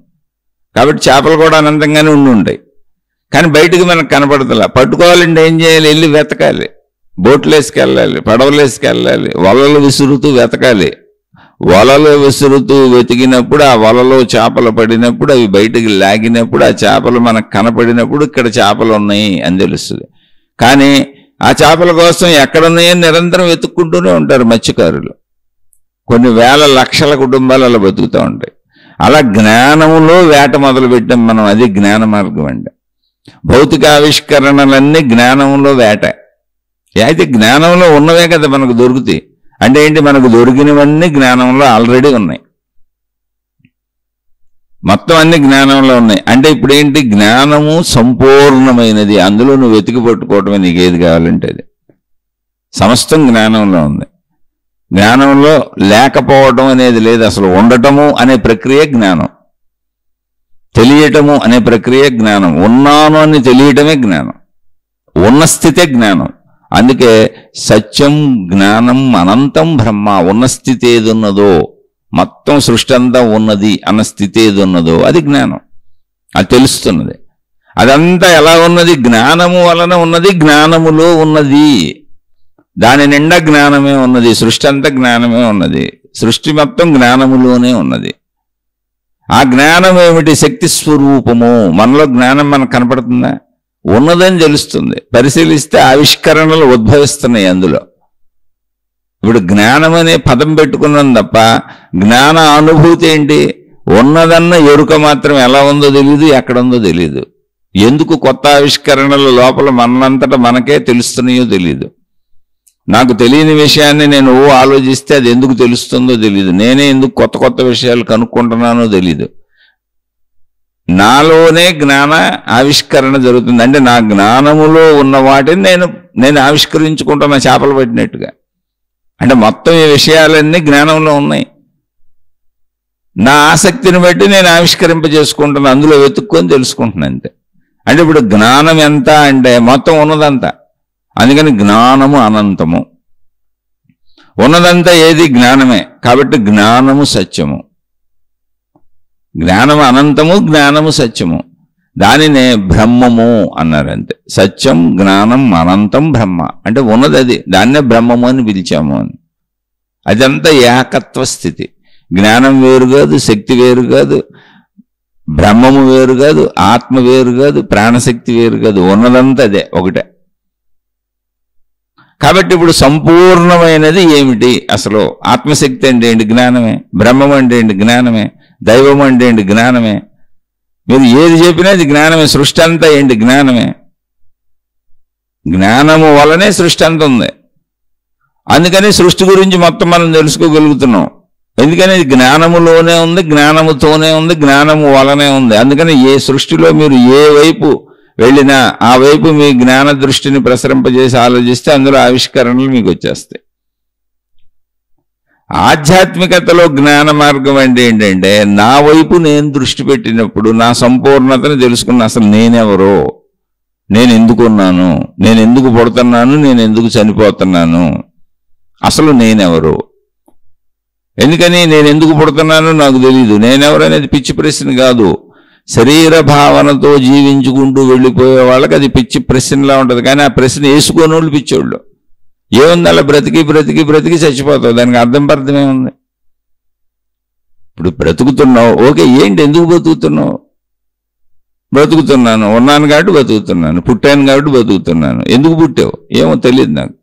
కాబట్టి చేపలు కూడా అనంతంగానే ఉంటాయి. కానీ బయటికి మనకు కనపడతలా. పట్టుకోవాలంటే ఏం చేయాలి? వెళ్ళి వెతకాలి, బోట్లు వేసుకెళ్ళాలి, పడవలు వేసుకెళ్ళాలి, వలలు విసురుతూ వెతకాలి. వలలు విసురుతూ వెతికినప్పుడు ఆ వలలో చేపలు పడినప్పుడు, అవి బయటికి లాగినప్పుడు, ఆ చేపలు మనకు కనపడినప్పుడు ఇక్కడ చేపలు ఉన్నాయి అని తెలుస్తుంది. కానీ ఆ చేపల కోసం ఎక్కడున్నాయో నిరంతరం వెతుక్కుంటూనే ఉంటారు మత్స్యకారులు. కొన్ని వేల లక్షల కుటుంబాలు అలా బతుకుతూ ఉంటాయి. అలా జ్ఞానములో వేట మొదలు పెట్టాం మనం. అది జ్ఞాన మార్గం అంటే. భౌతిక ఆవిష్కరణలన్నీ జ్ఞానంలో వేట. అయితే జ్ఞానంలో ఉన్నవే కదా మనకు దొరుకుతాయి. అంటే ఏంటి? మనకు దొరికినవన్నీ జ్ఞానంలో ఆల్రెడీ ఉన్నాయి. మొత్తం అన్ని జ్ఞానంలో ఉన్నాయి. అంటే ఇప్పుడు ఏంటి? జ్ఞానము సంపూర్ణమైనది. అందులో నువ్వు వెతికి పట్టుకోవటమే నీకు ఏది కావాలంటే అది. సమస్తం జ్ఞానంలో ఉంది. జ్ఞానంలో లేకపోవడం అనేది లేదు, అసలు ఉండటము అనే ప్రక్రియ జ్ఞానం, తెలియటము అనే ప్రక్రియ జ్ఞానం, ఉన్నాను అని తెలియటమే జ్ఞానం, ఉన్న స్థితే జ్ఞానం. అందుకే సత్యం జ్ఞానం అనంతం బ్రహ్మ, ఉన్న స్థితి ఏది ఉన్నదో, మొత్తం సృష్టి అంతా ఉన్నది అన్న స్థితి ఏది ఉన్నదో అది జ్ఞానం, అది తెలుస్తున్నది. అదంతా ఎలా ఉన్నది? జ్ఞానము వలన ఉన్నది, జ్ఞానములో ఉన్నది, దాని నిండా జ్ఞానమే ఉన్నది, సృష్టి అంతా జ్ఞానమే ఉన్నది, సృష్టి మొత్తం జ్ఞానములోనే ఉన్నది. ఆ జ్ఞానం ఏమిటి? శక్తి స్వరూపము. మనలో జ్ఞానం మనకు కనపడుతుందా? ఉన్నదని తెలుస్తుంది. పరిశీలిస్తే ఆవిష్కరణలు ఉద్భవిస్తున్నాయి అందులో. ఇప్పుడు జ్ఞానం అనే పదం పెట్టుకున్నాం తప్ప జ్ఞాన అనుభూతి ఏంటి? ఉన్నదన్న ఎరుక మాత్రం ఎలా ఉందో తెలియదు, ఎక్కడుందో తెలియదు. ఎందుకు కొత్త ఆవిష్కరణలు లోపల మనంతటా మనకే తెలుస్తున్నాయో తెలియదు. నాకు తెలియని విషయాన్ని నేను ఆలోచిస్తే అది ఎందుకు తెలుస్తుందో తెలియదు. నేనే ఎందుకు కొత్త కొత్త విషయాలు కనుక్కుంటున్నానో తెలియదు. నాలోనే జ్ఞాన ఆవిష్కరణ జరుగుతుంది. అంటే నా జ్ఞానములో ఉన్న వాటిని నేను ఆవిష్కరించుకుంటున్నా, చేపలు పట్టినట్టుగా. అంటే మొత్తం ఈ విషయాలన్నీ జ్ఞానంలో ఉన్నాయి. నా ఆసక్తిని బట్టి నేను ఆవిష్కరింపజేసుకుంటున్నా, అందులో వెతుక్కొని తెలుసుకుంటున్నా అంతే. అంటే ఇప్పుడు జ్ఞానం ఎంత అంటే మొత్తం ఉన్నదంతా. అందుకని జ్ఞానము అనంతము. ఉన్నదంతా ఏది? జ్ఞానమే. కాబట్టి జ్ఞానము సత్యము. జ్ఞానము అనంతము, జ్ఞానము సత్యము. దానినే బ్రహ్మము అన్నారు అంతే. సత్యం జ్ఞానం అనంతం బ్రహ్మ అంటే ఉన్నది అది, దాన్నే బ్రహ్మము అని పిలిచాము అని. అదంతా ఏకత్వ స్థితి. జ్ఞానం వేరు కాదు, శక్తి వేరు కాదు, బ్రహ్మము వేరు కాదు, ఆత్మ వేరు కాదు, ప్రాణశక్తి వేరు కాదు, ఉన్నదంతా అదే, ఒకటే. కాబట్టి ఇప్పుడు సంపూర్ణమైనది ఏమిటి? అసలు ఆత్మశక్తి అంటే ఏంటి? జ్ఞానమే. బ్రహ్మం అంటే ఏంటి? జ్ఞానమే. దైవం అంటే ఏంటి? జ్ఞానమే. మీరు ఏది చెప్పినా అది జ్ఞానమే. సృష్టి అంతా ఏంటి? జ్ఞానమే. జ్ఞానము వలనే సృష్టి అంతా ఉంది. అందుకని సృష్టి గురించి మొత్తం మనం తెలుసుకోగలుగుతున్నాం. ఎందుకని ఇది జ్ఞానములోనే ఉంది, జ్ఞానముతోనే ఉంది, జ్ఞానము వలనే ఉంది. అందుకని ఏ సృష్టిలో మీరు ఏ వైపు వెళ్ళినా ఆ వైపు మీ జ్ఞాన దృష్టిని ప్రసరింపజేసి ఆలోచిస్తే అందులో ఆవిష్కరణలు మీకు వచ్చేస్తాయి. ఆధ్యాత్మికతలో జ్ఞాన మార్గం అంటే ఏంటంటే, నా వైపు నేను దృష్టి పెట్టినప్పుడు నా సంపూర్ణతను తెలుసుకున్న, అసలు నేనెవరో, నేను ఎందుకున్నాను, నేను ఎందుకు పుడుతున్నాను, నేను ఎందుకు చనిపోతున్నాను, అసలు నేనెవరు. ఎందుకని నేను ఎందుకు పుడుతున్నానో నాకు తెలియదు. నేనెవరు అనేది పిచ్చి ప్రశ్న కాదు. శరీర భావనతో జీవించుకుంటూ వెళ్ళిపోయే వాళ్ళకి అది పిచ్చి ప్రశ్నలా ఉంటుంది. కానీ ఆ ప్రశ్న వేసుకోని వాళ్ళు పిచ్చోళ్ళు. ఏముంది? అలా బ్రతికి బ్రతికి బ్రతికి చచ్చిపోతావు. దానికి అర్థం ఏముంది? ఇప్పుడు బ్రతుకుతున్నావు, ఓకే, ఏంటి? ఎందుకు బతుకుతున్నావు? బ్రతుకుతున్నాను, ఉన్నాను కాబట్టి బతుకుతున్నాను, పుట్టాను కాబట్టి బతుకుతున్నాను. ఎందుకు పుట్టావు? ఏమో తెలియదు నాకు.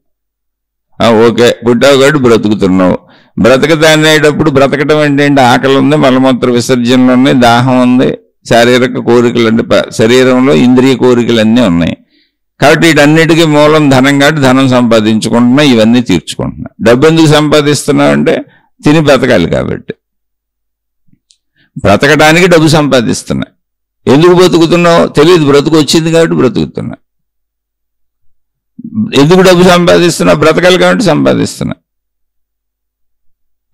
ఓకే, పుట్టావు కాబట్టి బ్రతుకుతున్నావు. బ్రతకదనేటప్పుడు బ్రతకటం ఏంటంటే ఆకలి ఉంది, మలమూత్ర విసర్జనలు ఉన్నాయి, దాహం ఉంది, శారీరక కోరికలు అంటే శరీరంలో ఇంద్రియ కోరికలన్నీ ఉన్నాయి. కాబట్టి వీటన్నిటికీ మూలం ధనం కాబట్టి ధనం సంపాదించుకుంటున్నా, ఇవన్నీ తీర్చుకుంటున్నా. డబ్బు ఎందుకు సంపాదిస్తున్నావు అంటే తిని బ్రతకాలి కాబట్టి. బ్రతకడానికి డబ్బు సంపాదిస్తున్నా. ఎందుకు బ్రతుకుతున్నావు? తెలియదు. బ్రతుకు వచ్చింది కాబట్టి బ్రతుకుతున్నా. ఎందుకు డబ్బు సంపాదిస్తున్నా? బ్రతకాలి కాబట్టి సంపాదిస్తున్నా.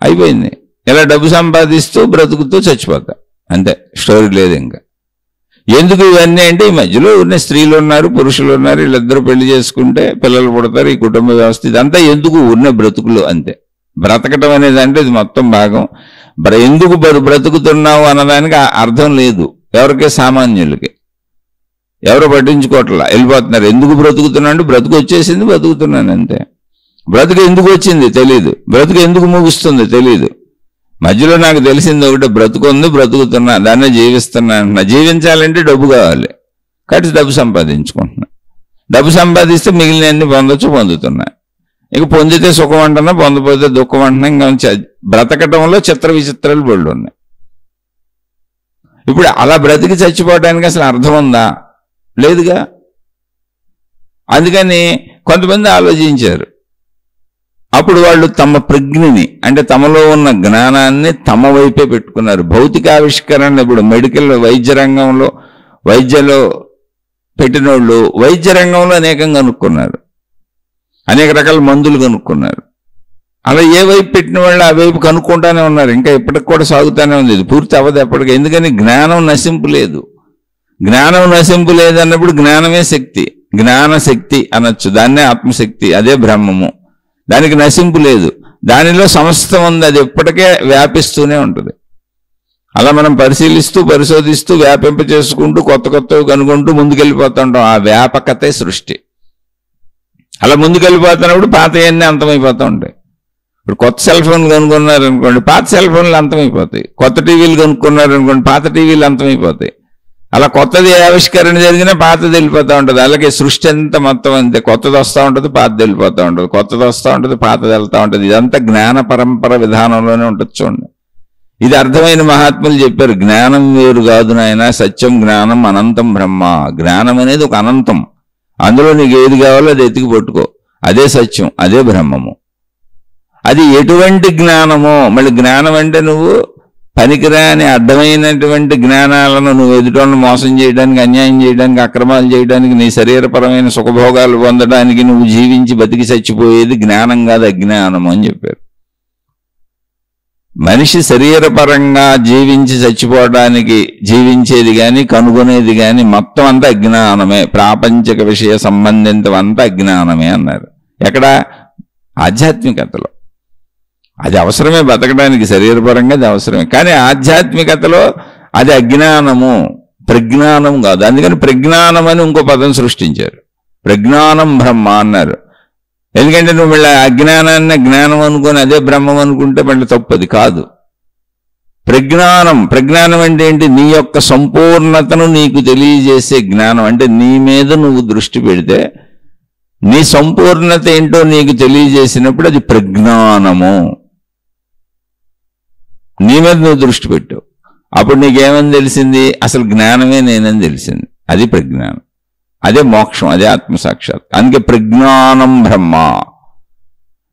అయిపోయింది. ఇలా డబ్బు సంపాదిస్తూ బ్రతుకుతూ చచ్చిపోతా, అంతే. స్టోరీ లేదు ఇంకా. ఎందుకు ఇవన్నీ అంటే ఈ మధ్యలో ఉన్న స్త్రీలు ఉన్నారు, పురుషులు ఉన్నారు, వీళ్ళిద్దరూ పెళ్లి చేసుకుంటే పిల్లలు పుడతారు, ఈ కుటుంబ వ్యవస్థ, ఇదంతా ఎందుకు? ఉన్న బ్రతుకులు అంతే. బ్రతకటం అనేది అంటే ఇది మొత్తం భాగం. ఎందుకు బ్రతుకుతున్నావు అన్నదానికి అర్థం లేదు ఎవరికే, సామాన్యులకి. ఎవరు పట్టించుకోవట్లా, వెళ్ళిపోతున్నారు. ఎందుకు బ్రతుకుతున్నా అంటే బ్రతుకు వచ్చేసింది, బ్రతుకుతున్నాను అంతే. బ్రతుకు ఎందుకు వచ్చింది తెలియదు, బ్రతుకు ఎందుకు ముగుస్తుంది తెలియదు. మధ్యలో నాకు తెలిసింది ఒకటి, బ్రతుకుంది, బ్రతుకుతున్నా, దాన్నే జీవిస్తున్నా అంటున్నా. జీవించాలంటే డబ్బు కావాలి కాబట్టి డబ్బు సంపాదించుకుంటున్నా. డబ్బు సంపాదిస్తే మిగిలినన్ని పొందుతున్నా. ఇక పొందితే సుఖం అంటున్నా, పొందపోతే దుఃఖం అంటున్నా. ఇంకా బ్రతకటంలో చిత్ర విచిత్రాలు బళ్ళు ఉన్నాయి. ఇప్పుడు అలా బ్రతికి చచ్చిపోవడానికి అసలు అర్థం ఉందా? లేదుగా. అందుకని కొంతమంది ఆలోచించారు. అప్పుడు వాళ్ళు తమ ప్రజ్ఞని అంటే తమలో ఉన్న జ్ఞానాన్ని తమ వైపే పెట్టుకున్నారు. భౌతిక ఆవిష్కరణ ఇప్పుడు మెడికల్ వైద్య రంగంలో వైద్యలో పెట్టిన వాళ్ళు వైద్య రంగంలో అనేకంగా కనుక్కున్నారు, అనేక రకాల మందులు కనుక్కున్నారు. అలా ఏ వైపు పెట్టిన వాళ్ళు ఆ వైపు కనుక్కుంటానే ఉన్నారు. ఇంకా ఇప్పటికి కూడా సాగుతూనే ఉంది. ఇది పూర్తి అవ్వదు ఎప్పటికీ. ఎందుకని జ్ఞానం నశింపు లేదు. జ్ఞానం నశింపు లేదన్నప్పుడు జ్ఞానమే శక్తి, జ్ఞాన శక్తి అనొచ్చు. దాన్నే ఆత్మశక్తి, అదే బ్రహ్మము. దానికి నశింపు లేదు. దానిలో సమస్తం ఉంది, అది ఎప్పటికే వ్యాపిస్తూనే ఉంటుంది. అలా మనం పరిశీలిస్తూ పరిశోధిస్తూ వ్యాపింప చేసుకుంటూ కొత్త కొత్తవి కనుగొంటూ ముందుకెళ్ళిపోతూ ఉంటాం. ఆ వ్యాపకతే సృష్టి. అలా ముందుకెళ్ళిపోతున్నప్పుడు పాతయన్నీ అంతమైపోతూ ఉంటాయి. ఇప్పుడు కొత్త సెల్ ఫోన్ కనుక్కున్నారనుకోండి, పాత సెల్ ఫోన్లు అంతమైపోతాయి. కొత్త టీవీలు కనుక్కున్నారనుకోండి, పాత టీవీలు అంతమైపోతాయి. అలా కొత్తది ఆవిష్కరణ జరిగినా పాతది వెళ్ళిపోతూ ఉంటుంది. అలాగే సృష్టి అంతా మొత్తం అంతే. కొత్తది వస్తూ ఉంటుంది, పాతది వెళ్ళిపోతూ ఉంటుంది. కొత్తది వస్తూ ఉంటుంది, పాతది వెళ్తూ ఉంటుంది. ఇదంతా జ్ఞాన పరంపర విధానంలోనే ఉంటుంది. చూడండి, ఇది అర్థమైన మహాత్ములు చెప్పారు. జ్ఞానం వేరు కాదు నాయన, సత్యం జ్ఞానం అనంతం బ్రహ్మ. జ్ఞానం అనేది ఒక అనంతం. అందులో నీకు ఏది కావాలో అది ఎతికి పట్టుకో. అదే సత్యం, అదే బ్రహ్మము. అది ఎటువంటి జ్ఞానమో, మళ్ళీ జ్ఞానం అంటే నువ్వు పనికిరాని అడ్డమైనటువంటి జ్ఞానాలను నువ్వు ఎదుటోళ్ళను మోసం చేయడానికి, అన్యాయం చేయడానికి, అక్రమాలు చేయడానికి, నీ శరీరపరమైన సుఖభోగాలు పొందడానికి నువ్వు జీవించి బతికి చచ్చిపోయేది జ్ఞానం కాదు, అజ్ఞానము అని చెప్పారు. మనిషి శరీరపరంగా జీవించి చచ్చిపోవడానికి జీవించేది కానీ కనుగొనేది కానీ మొత్తం అంతా అజ్ఞానమే. ప్రాపంచిక విషయ సంబంధించినంతా అజ్ఞానమే అన్నారు. ఎక్కడ? ఆధ్యాత్మికతలో. అది అవసరమే, బతకడానికి శరీరపరంగా అది అవసరమే. కానీ ఆధ్యాత్మికతలో అది అజ్ఞానము, ప్రజ్ఞానం కాదు. అందుకని ప్రజ్ఞానం అని ఇంకో పదం సృష్టించారు. ప్రజ్ఞానం బ్రహ్మ అన్నారు. ఎందుకంటే నువ్వు మళ్ళీ అజ్ఞానాన్ని జ్ఞానం అనుకొని అదే బ్రహ్మం అనుకుంటే మళ్ళీ తప్పది కాదు. ప్రజ్ఞానం, ప్రజ్ఞానం అంటే ఏంటి? నీ యొక్క సంపూర్ణతను నీకు తెలియజేసే జ్ఞానం. అంటే నీ మీద నువ్వు దృష్టి పెడితే నీ సంపూర్ణత ఏంటో నీకు తెలియజేసినప్పుడు అది ప్రజ్ఞానము. నీ మీద నువ్వు దృష్టి పెట్టావు, అప్పుడు నీకేమని తెలిసింది? అసలు జ్ఞానమే నేనని తెలిసింది. అది ప్రజ్ఞానం, అదే మోక్షం, అదే ఆత్మసాక్షాత్. అందుకే ప్రజ్ఞానం బ్రహ్మ.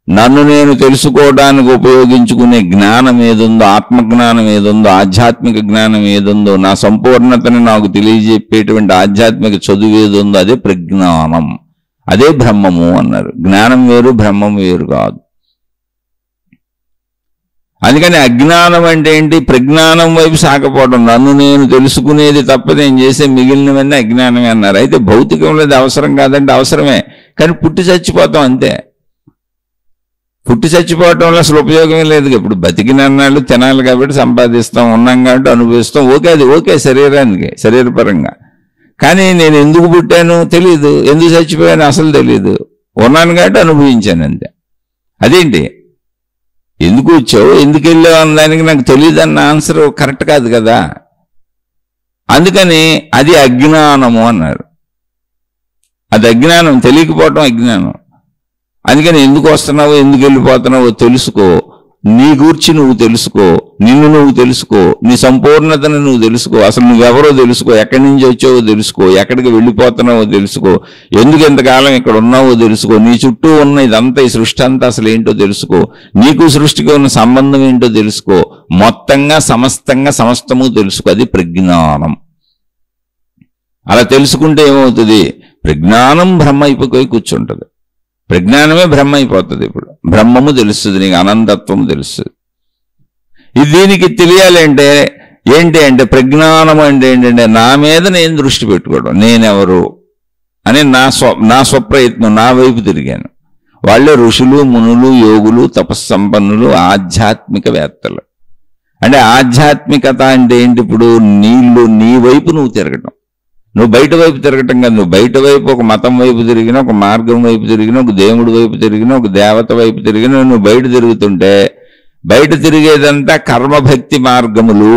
నన్ను నేను తెలుసుకోవడానికి ఉపయోగించుకునే జ్ఞానం ఏదుందో, ఆత్మజ్ఞానం ఏదుందో, ఆధ్యాత్మిక జ్ఞానం ఏదుందో, నా సంపూర్ణతను నాకు తెలియజెప్పేటువంటి ఆధ్యాత్మిక చదువు ఏదుందో అదే ప్రజ్ఞానం, అదే బ్రహ్మము అన్నారు. జ్ఞానం వేరు, బ్రహ్మం వేరు కాదు. అందుకని అజ్ఞానం అంటే ఏంటి? ప్రజ్ఞానం వైపు సాకపోవడం. నన్ను నేను తెలుసుకునేది తప్ప నేను చేసే మిగిలినవన్నీ అజ్ఞానమే అన్నారు. అయితే భౌతికంలో అది అవసరం కాదంటే అవసరమే, కానీ పుట్టి చచ్చిపోతాం అంతే. పుట్టి చచ్చిపోవటం వల్ల అసలు ఉపయోగమే లేదు. ఇప్పుడు బతికినన్నాళ్ళు తినాలి కాబట్టి సంపాదిస్తాం, ఉన్నాం కాబట్టి అనుభవిస్తాం. ఓకే, అది ఓకే శరీరానికి, శరీరపరంగా. కానీ నేను ఎందుకు పుట్టాను తెలీదు, ఎందుకు చచ్చిపోయాను అసలు తెలీదు. ఉన్నాను కాబట్టి అనుభవించాను అంతే. అదేంటి? ఎందుకు వచ్చావు, ఎందుకు వెళ్ళావు అన్నదానికి నాకు తెలియదు అన్న ఆన్సర్ కరెక్ట్ కాదు కదా. అందుకని అది అజ్ఞానము అన్నారు. అది అజ్ఞానం, తెలియకపోవటం అజ్ఞానం. అందుకని ఎందుకు వస్తున్నావో ఎందుకు వెళ్ళిపోతున్నావో తెలుసుకో. నీ గూర్చి నువ్వు తెలుసుకో, నిన్ను నువ్వు తెలుసుకో, నీ సంపూర్ణతను నువ్వు తెలుసుకో. అసలు నువ్వెవరో తెలుసుకో, ఎక్కడి నుంచి వచ్చావో తెలుసుకో, ఎక్కడికి వెళ్ళిపోతున్నావో తెలుసుకో, ఎందుకు ఎంతకాలం ఇక్కడ ఉన్నావో తెలుసుకో, నీ చుట్టూ ఉన్న ఇదంతా, ఈ సృష్టి అంతా అసలు ఏంటో తెలుసుకో, నీకు సృష్టికి ఉన్న సంబంధం ఏంటో తెలుసుకో. మొత్తంగా సమస్తంగా సమస్తము తెలుసుకో. అది ప్రజ్ఞానం. అలా తెలుసుకుంటే ఏమవుతుంది? ప్రజ్ఞానం బ్రహ్మ అయిపోయి కూర్చుంటుంది. ప్రజ్ఞానమే బ్రహ్మ అయిపోతుంది. ఇప్పుడు బ్రహ్మము తెలుస్తుంది, నీకు అనంతత్వము తెలుస్తుంది. ఇది దీనికి తెలియాలి అంటే ఏంటి అంటే, ప్రజ్ఞానం అంటే ఏంటంటే నా మీద నేను దృష్టి పెట్టుకోవడం. నేనెవరు అని నా స్వప్రయత్నం, నా వైపు తిరిగాను. వాళ్ళే ఋషులు, మునులు, యోగులు, తపస్సంపన్నులు, ఆధ్యాత్మికవేత్తలు. అంటే ఆధ్యాత్మికత అంటే ఏంటి? ఇప్పుడు నీ వైపు నువ్వు తిరగటం. నువ్వు బయట వైపు తిరగటం కాదు. నువ్వు బయట వైపు ఒక మతం వైపు తిరిగినా, ఒక మార్గం వైపు తిరిగినా, ఒక దేవుడి వైపు తిరిగినా, ఒక దేవత వైపు తిరిగినా, నువ్వు బయట తిరుగుతుంటే బయట తిరిగేదంతా కర్మభక్తి మార్గములు.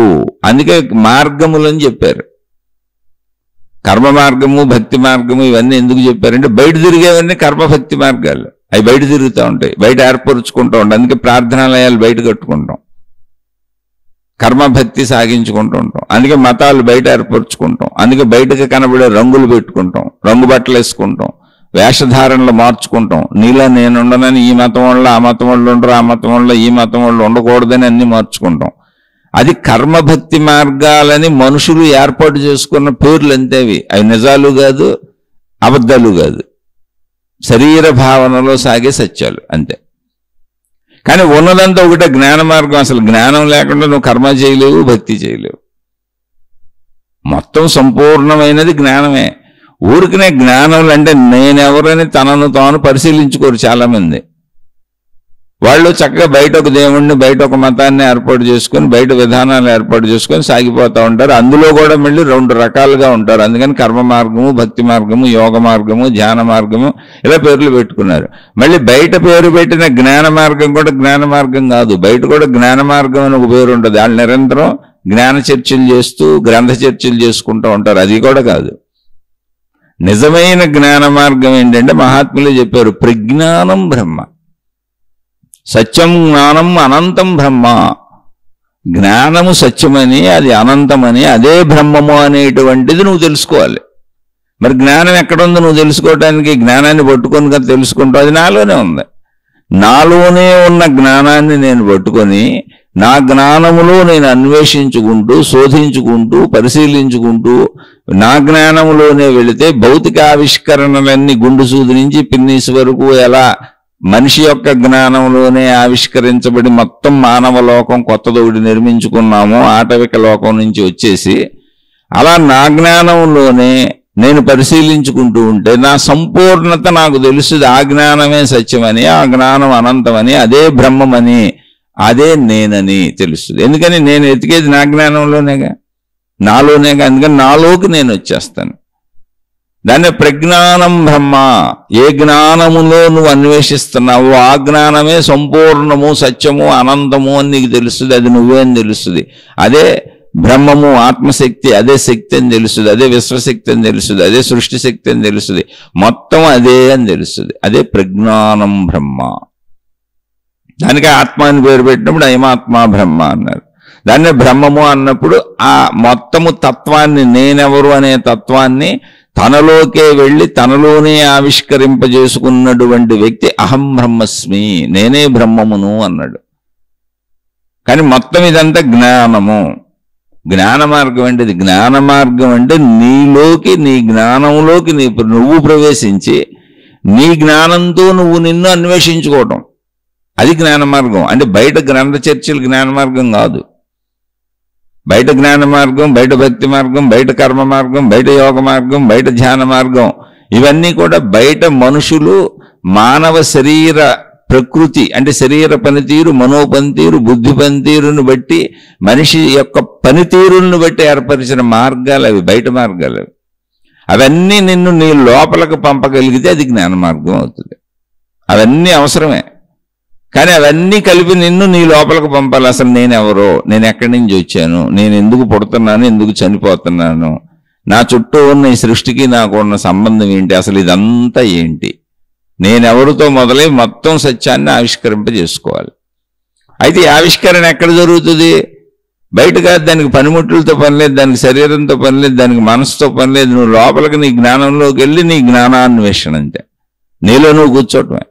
అందుకే మార్గములు అని చెప్పారు. కర్మ మార్గము, భక్తి మార్గము ఇవన్నీ ఎందుకు చెప్పారంటే బయట తిరిగేవన్నీ కర్మభక్తి మార్గాలు. అవి బయట తిరుగుతూ ఉంటాయి, బయట ఏర్పరుచుకుంటూ ఉంటాయి. అందుకే ప్రార్థనాలయాలు బయట కట్టుకుంటాం, కర్మభక్తి సాగించుకుంటూ ఉంటాం. అందుకే మతాలు బయట ఏర్పరుచుకుంటాం. అందుకే బయటకు కనబడే రంగులు పెట్టుకుంటాం, రంగు బట్టలు వేసుకుంటాం, వేషధారణలు మార్చుకుంటాం. నీలా నేను ఉండనని ఈ మతం వల్ల ఆ మతం వాళ్ళు ఉండరు, ఆ మతం వల్ల ఈ మతం వాళ్ళు ఉండకూడదని అన్ని మార్చుకుంటాం. అది కర్మభక్తి మార్గాలని మనుషులు ఏర్పాటు చేసుకున్న పేర్లు అంతేవి. అవి నిజాలు కాదు, అబద్ధాలు కాదు, శరీర భావనలో సాగే సత్యాలు అంతే. కానీ ఉన్నదంతా ఒకటే జ్ఞాన మార్గం. అసలు జ్ఞానం లేకుండా నువ్వు కర్మ చేయలేవు, భక్తి చేయలేవు. మొత్తం సంపూర్ణమైనది జ్ఞానమే. ఊరికనే జ్ఞానములు అంటే నేనెవరని తనను తాను పరిశీలించుకోరు చాలామంది. వాళ్ళు చక్కగా బయట ఒక దేవుణ్ణి, బయట ఒక మతాన్ని ఏర్పాటు చేసుకొని, బయట విధానాలు ఏర్పాటు చేసుకొని సాగిపోతూ ఉంటారు. అందులో కూడా మళ్ళీ 2 రకాలుగా ఉంటారు. అందుకని కర్మ మార్గము, భక్తి మార్గము, యోగ మార్గము, ధ్యాన మార్గము ఇలా పేర్లు పెట్టుకున్నారు. మళ్ళీ బయట పేరు పెట్టిన జ్ఞాన మార్గం కూడా జ్ఞాన మార్గం కాదు. బయట కూడా జ్ఞాన మార్గం అని ఒక పేరు ఉంటుంది. వాళ్ళు నిరంతరం జ్ఞాన చర్చలు చేస్తూ గ్రంథ చర్చలు చేసుకుంటూ ఉంటారు. అది కూడా కాదు. నిజమైన జ్ఞాన మార్గం ఏంటంటే మహాత్ములు చెప్పారు, ప్రజ్ఞానం బ్రహ్మ, సత్యం జ్ఞానం అనంతం బ్రహ్మ. జ్ఞానము సత్యమని, అది అనంతమని, అదే బ్రహ్మము అనేటువంటిది నువ్వు తెలుసుకోవాలి. మరి జ్ఞానం ఎక్కడుందో నువ్వు తెలుసుకోవడానికి జ్ఞానాన్ని పట్టుకొని కదా తెలుసుకుంటావు. అది నాలోనే ఉంది. నాలోనే ఉన్న జ్ఞానాన్ని నేను పట్టుకొని నా జ్ఞానములో నేను అన్వేషించుకుంటూ, శోధించుకుంటూ, పరిశీలించుకుంటూ నా జ్ఞానములోనే వెళితే భౌతిక ఆవిష్కరణలన్నీ గుండు సూది నుంచి పిన్నీసు వరకు ఎలా మనిషి యొక్క జ్ఞానంలోనే ఆవిష్కరించబడి మొత్తం మానవ లోకం కొత్తదొకటి నిర్మించుకున్నామో ఆటవిక లోకం నుంచి వచ్చేసి, అలా నా జ్ఞానంలోనే నేను పరిశీలించుకుంటూ ఉంటే నా సంపూర్ణత నాకు తెలుస్తుంది. ఆ జ్ఞానమే సత్యమని, ఆ జ్ఞానం అనంతమని, అదే బ్రహ్మమని, అదే నేనని తెలుస్తుంది. ఎందుకని నేను ఎతికేది నా జ్ఞానంలోనేగా, నాలోనేగా. అందుకని నాలోకి నేను వచ్చేస్తాను. దాన్ని ప్రజ్ఞానం బ్రహ్మ. ఏ జ్ఞానములో నువ్వు అన్వేషిస్తున్నావో ఆ జ్ఞానమే సంపూర్ణము, సత్యము, అనంతము అని నీకు తెలుస్తుంది. అది నువ్వే అని తెలుస్తుంది. అదే బ్రహ్మము, ఆత్మశక్తి, అదే శక్తి అని తెలుస్తుంది. అదే విశ్వశక్తి అని తెలుస్తుంది. అదే సృష్టి శక్తి అని తెలుస్తుంది. మొత్తం అదే అని తెలుస్తుంది. అదే ప్రజ్ఞానం బ్రహ్మ. దానికి ఆత్మ అని పేరు పెట్టినప్పుడు అయమాత్మ బ్రహ్మ అన్నారు. దాన్ని బ్రహ్మము అన్నప్పుడు ఆ మొత్తము తత్వాన్ని, నేనెవరు అనే తత్వాన్ని తనలోకే వెళ్ళి తనలోనే ఆవిష్కరింపజేసుకున్నటువంటి వ్యక్తి అహం బ్రహ్మస్మి, నేనే బ్రహ్మమును అన్నాడు. కానీ మొత్తం ఇదంతా జ్ఞానము. జ్ఞాన మార్గం అంటే ఇది. జ్ఞాన మార్గం అంటే నీలోకి, నీ జ్ఞానంలోకి నువ్వు ప్రవేశించి నీ జ్ఞానంతో నువ్వు నిన్ను అన్వేషించుకోవటం. అది జ్ఞాన మార్గం. అంటే బయట గ్రంథ చర్చలు జ్ఞాన మార్గం కాదు. బయట జ్ఞాన మార్గం, బయట భక్తి మార్గం, బయట కర్మ మార్గం, బయట యోగ మార్గం, బయట ధ్యాన మార్గం, ఇవన్నీ కూడా బయట మనుషులు మానవ శరీర ప్రకృతి అంటే శరీర పనితీరు, మనోపనితీరు, బుద్ధి పనితీరును బట్టి, మనిషి యొక్క పనితీరులను బట్టి ఏర్పరిచిన మార్గాలు అవి, బయట మార్గాలు అవి. అవన్నీ నిన్ను నీ లోపలకు పంపగలిగితే అది జ్ఞాన మార్గం అవుతుంది. అవన్నీ అవసరమే. కానీ అవన్నీ కలిపి నిన్ను నీ లోపలికి పంపాలి. అసలు నేనెవరో, నేను ఎక్కడి నుంచి వచ్చాను, నేను ఎందుకు పుడుతున్నాను, ఎందుకు చనిపోతున్నాను, నా చుట్టూ ఉన్న ఈ సృష్టికి నాకు ఉన్న సంబంధం ఏంటి, అసలు ఇదంతా ఏంటి, నేనెవరితో మొదలై మొత్తం సత్యాన్ని ఆవిష్కరింపజేసుకోవాలి. అయితే ఈ ఆవిష్కరణ ఎక్కడ జరుగుతుంది? బయటగా. దానికి పనిముట్లతో పని లేదు, దానికి శరీరంతో పని లేదు, దానికి మనసుతో పని లేదు. నువ్వు లోపలికి నీ జ్ఞానంలోకి వెళ్ళి నీ జ్ఞానాన్వేషణ అంతే. నీలో నువ్వు కూర్చోటమే.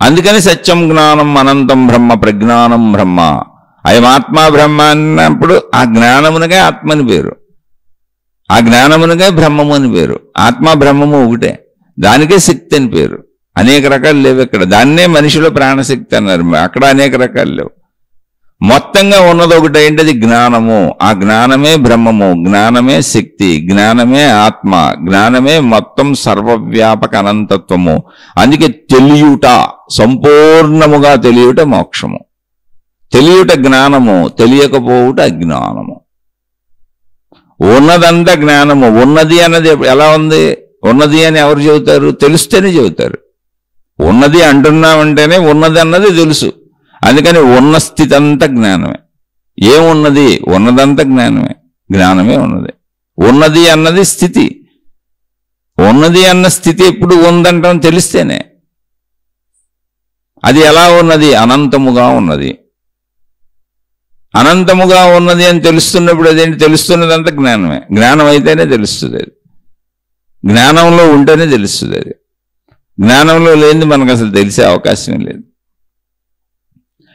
అందుకని సత్యం జ్ఞానం అనంతం బ్రహ్మ, ప్రజ్ఞానం బ్రహ్మ. అయమాత్మ బ్రహ్మ అన్నప్పుడు ఆ జ్ఞానమునకే ఆత్మని పేరు, ఆ జ్ఞానమునకే బ్రహ్మము అని పేరు. ఆత్మ బ్రహ్మము ఒకటే, దానికే శక్తి అని పేరు. అనేక రకాలు లేవు ఇక్కడ. దాన్నే మనిషిలో ప్రాణశక్తి అన్నారు. అక్కడ అనేక రకాలు లేవు. మొత్తంగా ఉన్నది ఒకటి ఏంటది? జ్ఞానము. ఆ జ్ఞానమే బ్రహ్మము, జ్ఞానమే శక్తి, జ్ఞానమే ఆత్మ, జ్ఞానమే మొత్తం సర్వవ్యాపక అనంతత్వము. అందుకే తెలియుట, సంపూర్ణముగా తెలియుట మోక్షము. తెలియుట జ్ఞానము, తెలియకపోవుట అజ్ఞానము. ఉన్నదంతా జ్ఞానము. ఉన్నది అన్నది ఎలా ఉంది? ఉన్నది అని ఎవరు చెబుతారు? తెలుస్తేనే చెబుతారు. ఉన్నది అంటున్నామంటేనే ఉన్నది అన్నది తెలుసు. అందుకని ఉన్న స్థితి అంతా జ్ఞానమే. ఏమున్నది? ఉన్నదంతా జ్ఞానమే. జ్ఞానమే ఉన్నది. ఉన్నది అన్నది స్థితి. ఉన్నది అన్న స్థితి ఎప్పుడు ఉందంటాం తెలిస్తేనే. అది ఎలా ఉన్నది? అనంతముగా ఉన్నది. అనంతముగా ఉన్నది అని తెలుస్తున్నప్పుడు అదేంటి? తెలుస్తున్నదంతా జ్ఞానమే. జ్ఞానం అయితేనే తెలుస్తుంది. అది జ్ఞానంలో ఉంటేనే తెలుస్తుంది. అది జ్ఞానంలో లేనిది మనకు అసలు తెలిసే అవకాశం లేదు.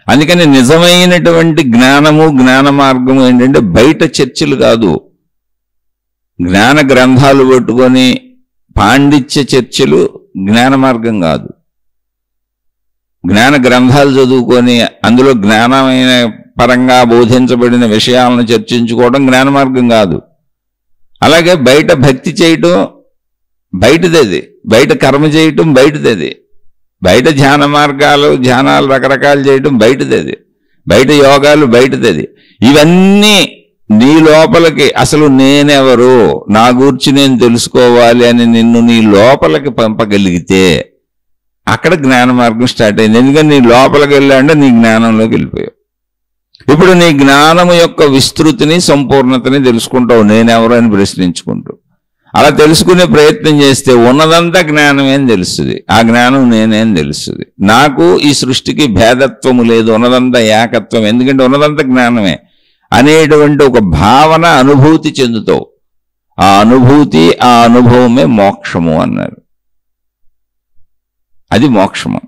అందుకని నిజమైనటువంటి జ్ఞానము, జ్ఞాన మార్గము ఏంటంటే బయట చర్చలు కాదు, జ్ఞాన గ్రంథాలు పట్టుకొని పాండిత్య చర్చలు జ్ఞాన మార్గం కాదు. జ్ఞాన గ్రంథాలు చదువుకొని అందులో జ్ఞానమైన పరంగా బోధించబడిన విషయాలను చర్చించుకోవడం జ్ఞాన మార్గం కాదు. అలాగే బయట భక్తి చేయటం బయటది, బయట కర్మ చేయటం బయటది, బయట ధ్యానాలు రకరకాలు చేయటం బయటది, బయట యోగాలు బయటది. ఇవన్నీ నీ లోపలికి అసలు నేనెవరు, నా గురించి నేను తెలుసుకోవాలి అని నిన్ను నీ లోపలికి పంపగలిగితే అక్కడ జ్ఞాన మార్గం స్టార్ట్ అయింది. ఎందుకంటే నీ లోపలికి వెళ్ళాలంటే నీ జ్ఞానంలోకి వెళ్ళిపోయావు. ఇప్పుడు నీ జ్ఞానము యొక్క విస్తృతిని సంపూర్ణతని తెలుసుకుంటావు, నేనెవరు అని ప్రశ్నించుకుంటూ. అలా తెలుసుకునే ప్రయత్నం చేస్తే ఉన్నదంతా జ్ఞానమేం తెలుస్తుంది, ఆ జ్ఞానం నేనేం తెలుస్తుంది. నాకు ఈ సృష్టికి భేదత్వము లేదు, ఉన్నదంతా ఏకత్వం, ఎందుకంటే ఉన్నదంతా జ్ఞానమే అనేటువంటి ఒక భావన అనుభూతి చెందుతావు. ఆ అనుభూతి, ఆ అనుభవమే మోక్షము అన్నారు. అది మోక్షము.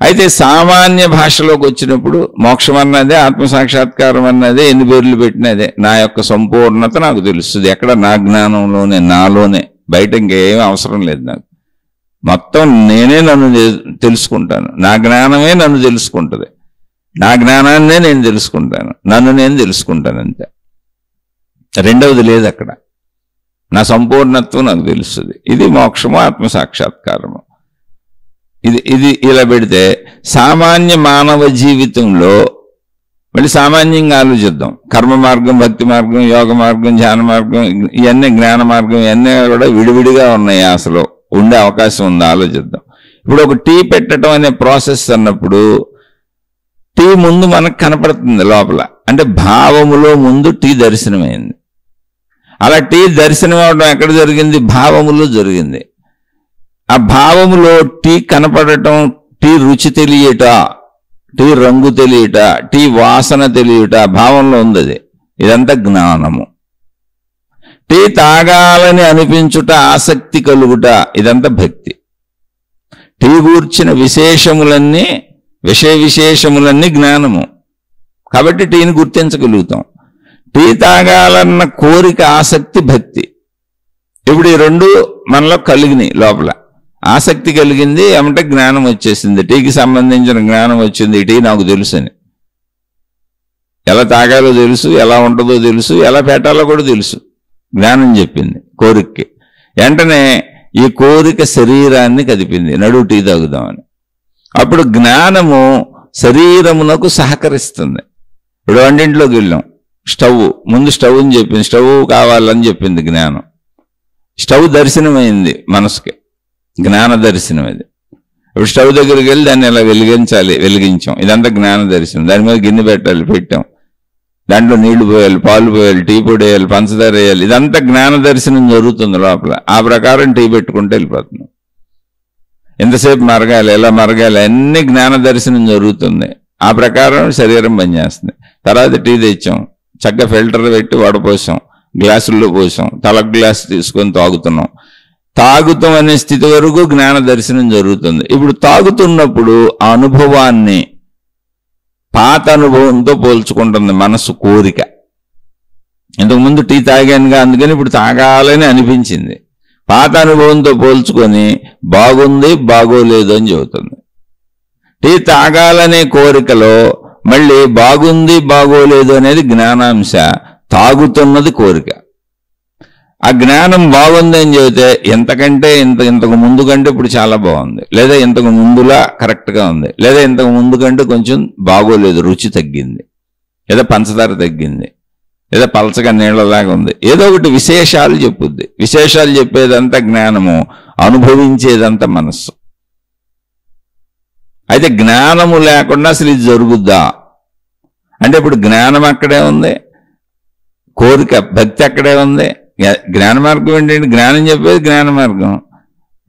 అయితే సామాన్య భాషలోకి వచ్చినప్పుడు మోక్షం అన్నదే, ఆత్మసాక్షాత్కారం అన్నదే, ఎన్ని పేర్లు పెట్టినదే. నా యొక్క సంపూర్ణత నాకు తెలుస్తుంది ఎక్కడ, నా జ్ఞానంలోనే, నాలోనే, బయట ఇంకేం అవసరం లేదు నాకు. మొత్తం నేనే నన్ను తెలుసుకుంటాను, నా జ్ఞానమే నన్ను తెలుసుకుంటుంది, నా జ్ఞానాన్నే నేను తెలుసుకుంటాను, నన్ను నేను తెలుసుకుంటాను అంతే. రెండవది లేదు అక్కడ. నా సంపూర్ణత్వం నాకు తెలుస్తుంది. ఇది మోక్షము, ఆత్మసాక్షాత్కారము. ఇది ఇలా పెడితే సామాన్య మానవ జీవితంలో మళ్ళీ సామాన్యంగా ఆలోచిద్దాం. కర్మ మార్గం, భక్తి మార్గం, యోగ మార్గం, ధ్యాన మార్గం, ఇవన్నీ జ్ఞాన మార్గం, ఇవన్నీ కూడా విడివిడిగా ఉన్నాయి. అసలు ఉండే అవకాశం ఉంది, ఆలోచిద్దాం. ఇప్పుడు ఒక టీ పెట్టడం అనే ప్రాసెస్ అన్నప్పుడు టీ ముందు మనకు కనపడుతుంది లోపల, అంటే భావములో ముందు టీ దర్శనమైంది. అలా టీ దర్శనం అవడం ఎక్కడ జరిగింది? భావములో జరిగింది. ఆ భావములో టీ కనపడటం, టీ రుచి తెలియట, టీ రంగు తెలియట, టీ వాసన తెలియట భావంలో ఉంది. అది ఇదంతా జ్ఞానము. టీ తాగాలని అనిపించుట, ఆసక్తి కలుగుట, ఇదంతా భక్తి. టీ గూర్చిన విశేషములన్నీ, విషయ విశేషములన్నీ జ్ఞానము. కాబట్టి టీని గుర్తించగలుగుతాం. టీ తాగాలన్న కోరిక, ఆసక్తి భక్తి. ఇప్పుడు ఈ రెండు మనలో కలిగినాయి. లోపల ఆసక్తి కలిగింది, ఏమంటే జ్ఞానం వచ్చేసింది, టీకి సంబంధించిన జ్ఞానం వచ్చింది. టీ నాకు తెలుసు అని, ఎలా తాగాలో తెలుసు, ఎలా ఉంటుందో తెలుసు, ఎలా పెట్టాలో కూడా తెలుసు. జ్ఞానం చెప్పింది కోరికకి. వెంటనే ఈ కోరిక శరీరాన్ని కదిపింది, నడువు టీ తాగుదామని. అప్పుడు జ్ఞానము శరీరమునకు సహకరిస్తుంది. ఇప్పుడు వంటింట్లోకి వెళ్ళాం, స్టవ్ ముందు స్టవ్ అని చెప్పింది, స్టవ్ కావాలని చెప్పింది జ్ఞానం. స్టవ్ దర్శనమైంది మనసుకి, జ్ఞాన దర్శనం ఇది. ఇప్పుడు స్టవ్ దగ్గరికి వెళ్ళి దాన్ని ఎలా వెలిగించాలి, వెలిగించాం, ఇదంతా జ్ఞాన దర్శనం. దాని మీద గిన్నె పెట్టాలి, పెట్టాం, దాంట్లో నీళ్లు పోయాలి, పాలు పోయాలి, టీ పొడి వేయాలి, పంచదార వేయాలి, ఇదంతా జ్ఞాన దర్శనం జరుగుతుంది లోపల. ఆ ప్రకారం టీ పెట్టుకుంటే వెళ్ళిపోతున్నాం. ఎంతసేపు మరగాలి, ఎలా మరగాలి, అన్ని జ్ఞాన దర్శనం జరుగుతుంది. ఆ ప్రకారం శరీరం పనిచేస్తుంది. తర్వాత టీ తెచ్చాం, చక్కగా ఫిల్టర్ పెట్టి వడపోసాం, గ్లాసుల్లో పోసాం, తల గ్లాస్ తీసుకొని తాగుతున్నాం. తాగుతాం అనే స్థితి వరకు జ్ఞాన దర్శనం జరుగుతుంది. ఇప్పుడు తాగుతున్నప్పుడు ఆ అనుభవాన్ని పాత అనుభవంతో పోల్చుకుంటుంది మనసు, కోరిక. ఇంతకుముందు టీ తాగానుగా, అందుకని ఇప్పుడు తాగాలని అనిపించింది. పాత అనుభవంతో పోల్చుకొని బాగుంది, బాగోలేదు అని చెబుతుంది. టీ తాగాలనే కోరికలో మళ్ళీ బాగుంది, బాగోలేదు అనేది జ్ఞానాంశ, తాగుతున్నది కోరిక. ఆ జ్ఞానం బాగుంది అని చెబితే ఎంతకంటే ఇంతకు ముందు కంటే ఇప్పుడు చాలా బాగుంది, లేదా ఇంతకు ముందులా కరెక్ట్గా ఉంది, లేదా ఇంతకు ముందు కంటే కొంచెం బాగోలేదు, రుచి తగ్గింది, లేదా పంచదార తగ్గింది, లేదా పలచగా నీళ్ళలాగా ఉంది, ఏదో ఒకటి విశేషాలు చెప్పుద్ది. విశేషాలు చెప్పేదంతా జ్ఞానము, అనుభవించేదంతా మనస్సు. అయితే జ్ఞానము లేకుండా అసలు ఇది జరుగుద్దా అంటే, ఇప్పుడు జ్ఞానం అక్కడే ఉంది, కోరిక భక్తి అక్కడే ఉంది. జ్ఞాన మార్గం ఏంటంటే జ్ఞానం చెప్పేది జ్ఞాన మార్గం.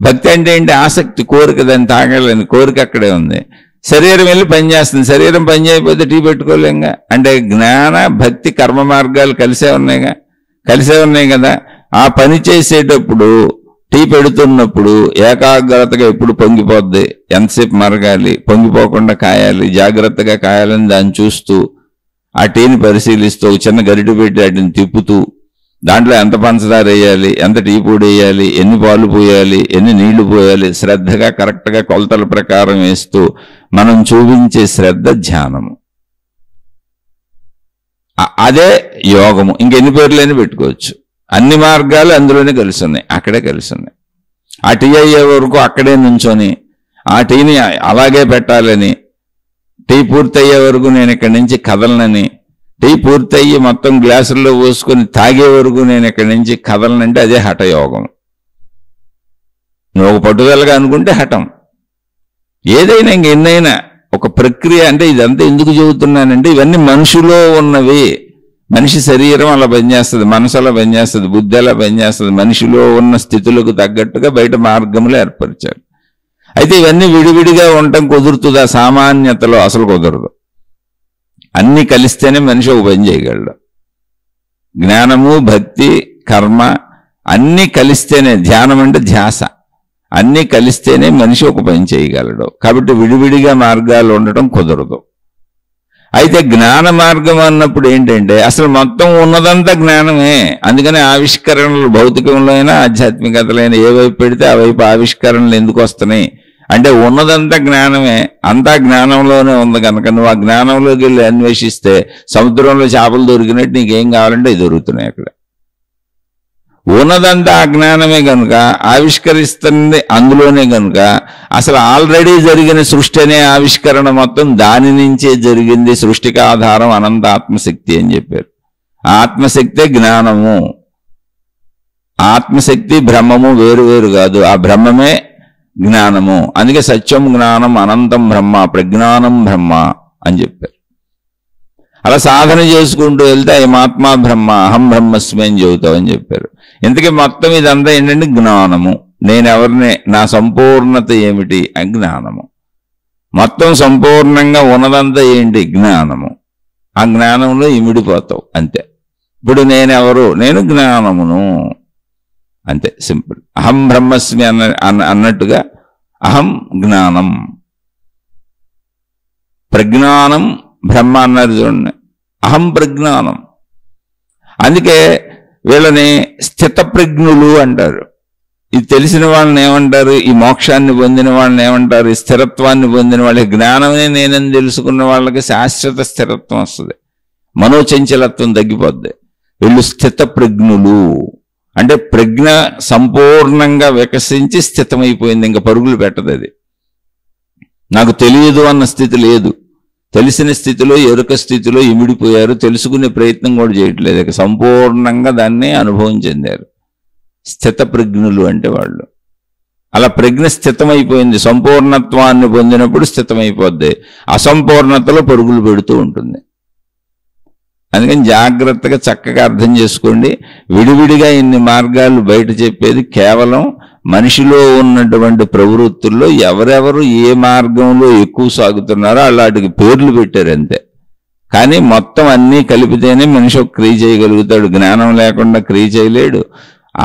భక్తి అంటే ఏంటి? ఆసక్తి, కోరిక, దాన్ని తాగలేని కోరిక అక్కడే ఉంది. శరీరం వెళ్ళి పనిచేస్తుంది, శరీరం పని చేయకపోతే టీ పెట్టుకోలేంగా. అంటే జ్ఞాన భక్తి కర్మ మార్గాలు కలిసే ఉన్నాయి కదా. ఆ పని చేసేటప్పుడు టీ పెడుతున్నప్పుడు ఏకాగ్రతగా ఎప్పుడు పొంగిపోద్ది, ఎంతసేపు మరగాలి, పొంగిపోకుండా కాయాలి, జాగ్రత్తగా కాయాలని దాన్ని చూస్తూ, ఆ టీని పరిశీలిస్తూ, చిన్న గరిటె పెట్టి వాటిని తిప్పుతూ, దాంట్లో ఎంత పంచదార వేయాలి, ఎంత టీ పొడి వేయాలి, ఎన్ని పాలు పోయాలి, ఎన్ని నీళ్లు పోయాలి, శ్రద్ధగా కరెక్ట్గా కొలతల ప్రకారం వేస్తూ మనం చూపించే శ్రద్ధ ధ్యానము. అదే యోగము. ఇంకెన్ని పేర్లైనా పెట్టుకోవచ్చు. అన్ని మార్గాలు అందులోనే కలిసి ఉన్నాయి, అక్కడే కలిసి ఉన్నాయి. ఆ టీ అయ్యే వరకు అక్కడే నుంచొని ఆ టీని అలాగే పెట్టాలని, టీ పూర్తయ్యే వరకు నేను ఇక్కడి నుంచి కదలనని, టీ పూర్తయ్యి మొత్తం గ్లాసుల్లో పోసుకొని తాగే వరకు నేను ఇక్కడి నుంచి కదలనంటే అదే హఠయోగం. నువ్వు ఒక పట్టుదలగా అనుకుంటే హఠం. ఏదైనా ఇంకెన్నైనా ఒక ప్రక్రియ. అంటే ఇదంతా ఎందుకు చెబుతున్నానంటే ఇవన్నీ మనిషిలో ఉన్నవి. మనిషి శరీరం అలా పనిచేస్తుంది, మనసు అలా పనిచేస్తుంది, బుద్ధి అలా పనిచేస్తుంది. మనిషిలో ఉన్న స్థితులకు తగ్గట్టుగా బయట మార్గములు ఏర్పరిచారు. అయితే ఇవన్నీ విడివిడిగా ఉండటం కుదురుతుందా? సామాన్యతలో అసలు కుదరదు. అన్నీ కలిస్తేనే మనిషి ఒక పని చేయగలడు. జ్ఞానము, భక్తి, కర్మ అన్నీ కలిస్తేనే, ధ్యానం అంటే ధ్యాస, అన్నీ కలిస్తేనే మనిషి ఒక పని చేయగలడు. కాబట్టి విడివిడిగా మార్గాలు ఉండటం కుదరదు. అయితే జ్ఞాన మార్గం అన్నప్పుడు ఏంటంటే అసలు మొత్తం ఉన్నదంతా జ్ఞానమే. అందుకని ఆవిష్కరణలు భౌతికంలో అయినా ఆధ్యాత్మికతలైనా ఏ వైపు పెడితే ఆ వైపు ఆవిష్కరణలు ఎందుకు వస్తున్నాయి అంటే ఉన్నదంతా జ్ఞానమే, అంతా జ్ఞానంలోనే ఉంది కనుక నువ్వు ఆ జ్ఞానంలోకి వెళ్ళి అన్వేషిస్తే సముద్రంలో చేపలు దొరికినట్టు నీకేం కావాలంటే అవి దొరుకుతున్నాయి. అక్కడ ఉన్నదంతా అజ్ఞానమే కనుక ఆవిష్కరిస్తుంది అందులోనే కనుక అసలు ఆల్రెడీ జరిగిన సృష్టి అనే ఆవిష్కరణ మొత్తం దాని నుంచే జరిగింది. సృష్టికి ఆధారం అనంత ఆత్మశక్తి అని చెప్పారు. ఆత్మశక్తే జ్ఞానము. ఆత్మశక్తి బ్రహ్మము వేరు వేరు కాదు, ఆ బ్రహ్మమే జ్ఞానము. అందుకే సత్యం జ్ఞానం అనంతం బ్రహ్మ, ప్రజ్ఞానం బ్రహ్మ అని చెప్పారు. అలా సాధన చేసుకుంటూ వెళ్తే అయమాత్మా బ్రహ్మ, అహం బ్రహ్మస్మి అని చెబుతామని చెప్పారు. ఇంతకీ మొత్తం ఇదంతా ఏంటంటే జ్ఞానము. నేనెవరిని, నా సంపూర్ణత ఏమిటి? అజ్ఞానము. మొత్తం సంపూర్ణంగా ఉన్నదంతా ఏంటి? జ్ఞానము. ఆ జ్ఞానంలో ఇమిడిపోతావు అంతే. ఇప్పుడు నేనెవరు? నేను జ్ఞానమును, అంతే, సింపుల్. అహం బ్రహ్మస్మి అన్నట్టుగా అహం జ్ఞానం, ప్రజ్ఞానం బ్రహ్మ అన్నారు చూడండి. అహం ప్రజ్ఞానం. అందుకే వీళ్ళని స్థితప్రజ్ఞులు అంటారు. ఇది తెలిసిన వాళ్ళని ఏమంటారు? ఈ మోక్షాన్ని పొందిన వాళ్ళని ఏమంటారు? ఈ స్థిరత్వాన్ని పొందిన వాళ్ళకి, జ్ఞానమే నేనని తెలుసుకున్న వాళ్ళకి శాశ్వత స్థిరత్వం వస్తుంది, మనోచంచలత్వం తగ్గిపోద్ది. వీళ్ళు స్థితప్రజ్ఞులు అంటే ప్రజ్ఞ సంపూర్ణంగా వికసించి స్థితమైపోయింది, ఇంకా పరుగులు పెట్టదు. అది నాకు తెలియదు అన్న స్థితి లేదు. తెలిసిన స్థితిలో, ఎరుక స్థితిలో ఇమిడిపోయారు. తెలుసుకునే ప్రయత్నం కూడా చేయట్లేదు, ఇక సంపూర్ణంగా దాన్ని అనుభవం చెందారు. స్థితప్రజ్ఞులు అంటే వాళ్ళు. అలా ప్రజ్ఞ స్థితమైపోయింది. సంపూర్ణత్వాన్ని పొందినప్పుడు స్థితమైపోద్ది, అసంపూర్ణతలో పరుగులు పెడుతూ ఉంటుంది. అందుకని జాగ్రత్తగా చక్కగా అర్థం చేసుకోండి. విడివిడిగా ఇన్ని మార్గాలు బయట చెప్పేది కేవలం మనిషిలో ఉన్నటువంటి ప్రవృత్తుల్లో ఎవరెవరు ఏ మార్గంలో ఎక్కువ సాగుతున్నారో అలాంటికి పేర్లు పెట్టారు అంతే. కానీ మొత్తం అన్నీ కలిపితేనే మనిషి ఒక క్రియ చేయగలుగుతాడు. జ్ఞానం లేకుండా క్రియ చేయలేడు,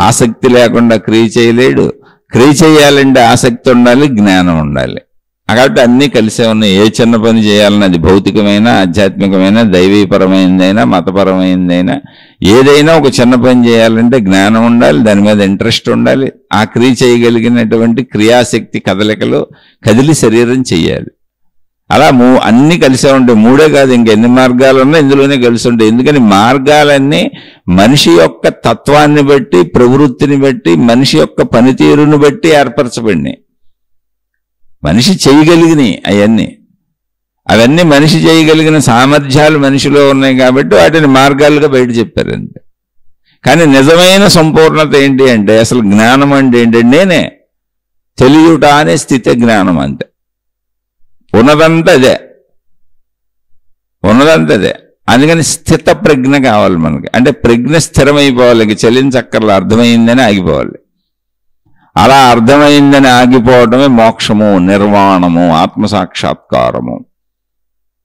ఆసక్తి లేకుండా క్రియ చేయలేడు. క్రియ చేయాలంటే ఆసక్తి ఉండాలి, జ్ఞానం ఉండాలి. కాబట్టి అన్నీ కలిసే ఉన్నాయి. ఏ చిన్న పని చేయాలన్నా, అది భౌతికమైన, ఆధ్యాత్మికమైన, దైవీపరమైనదైనా, మతపరమైనదైనా, ఏదైనా ఒక చిన్న పని చేయాలంటే జ్ఞానం ఉండాలి, దాని మీద ఇంట్రెస్ట్ ఉండాలి. ఆ క్రియ చేయగలిగినటువంటి క్రియాశక్తి కదలికలు కదిలి శరీరం చెయ్యాలి. అలా అన్నీ కలిసే ఉంటాయి. మూడే కాదు, ఇంకెన్ని మార్గాలు ఉన్నా ఇందులోనే కలిసి ఉంటాయి. ఎందుకని మార్గాలన్నీ మనిషి యొక్క తత్వాన్ని బట్టి, ప్రవృత్తిని బట్టి, మనిషి యొక్క పనితీరుని బట్టి ఏర్పరచబడినాయి. మనిషి చేయగలిగినాయి అవన్నీ మనిషి చేయగలిగిన సామర్థ్యాలు మనిషిలో ఉన్నాయి కాబట్టి వాటిని మార్గాలుగా బయట చెప్పారు అంతే. కానీ నిజమైన సంపూర్ణత ఏంటి అంటే అసలు జ్ఞానం అంటే ఏంటంటే నేనే తెలియుట అనే స్థితి జ్ఞానం అంతే. ఉన్నదంతా అదే. అందుకని స్థిత ప్రజ్ఞ కావాలి మనకి. అంటే ప్రజ్ఞ స్థిరమైపోవాలి, చలించక్కర్లా, అర్థమైందని ఆగిపోవాలి. అలా అర్థమైందని ఆగిపోవడమే మోక్షము, నిర్వాణము, ఆత్మసాక్షాత్కారము.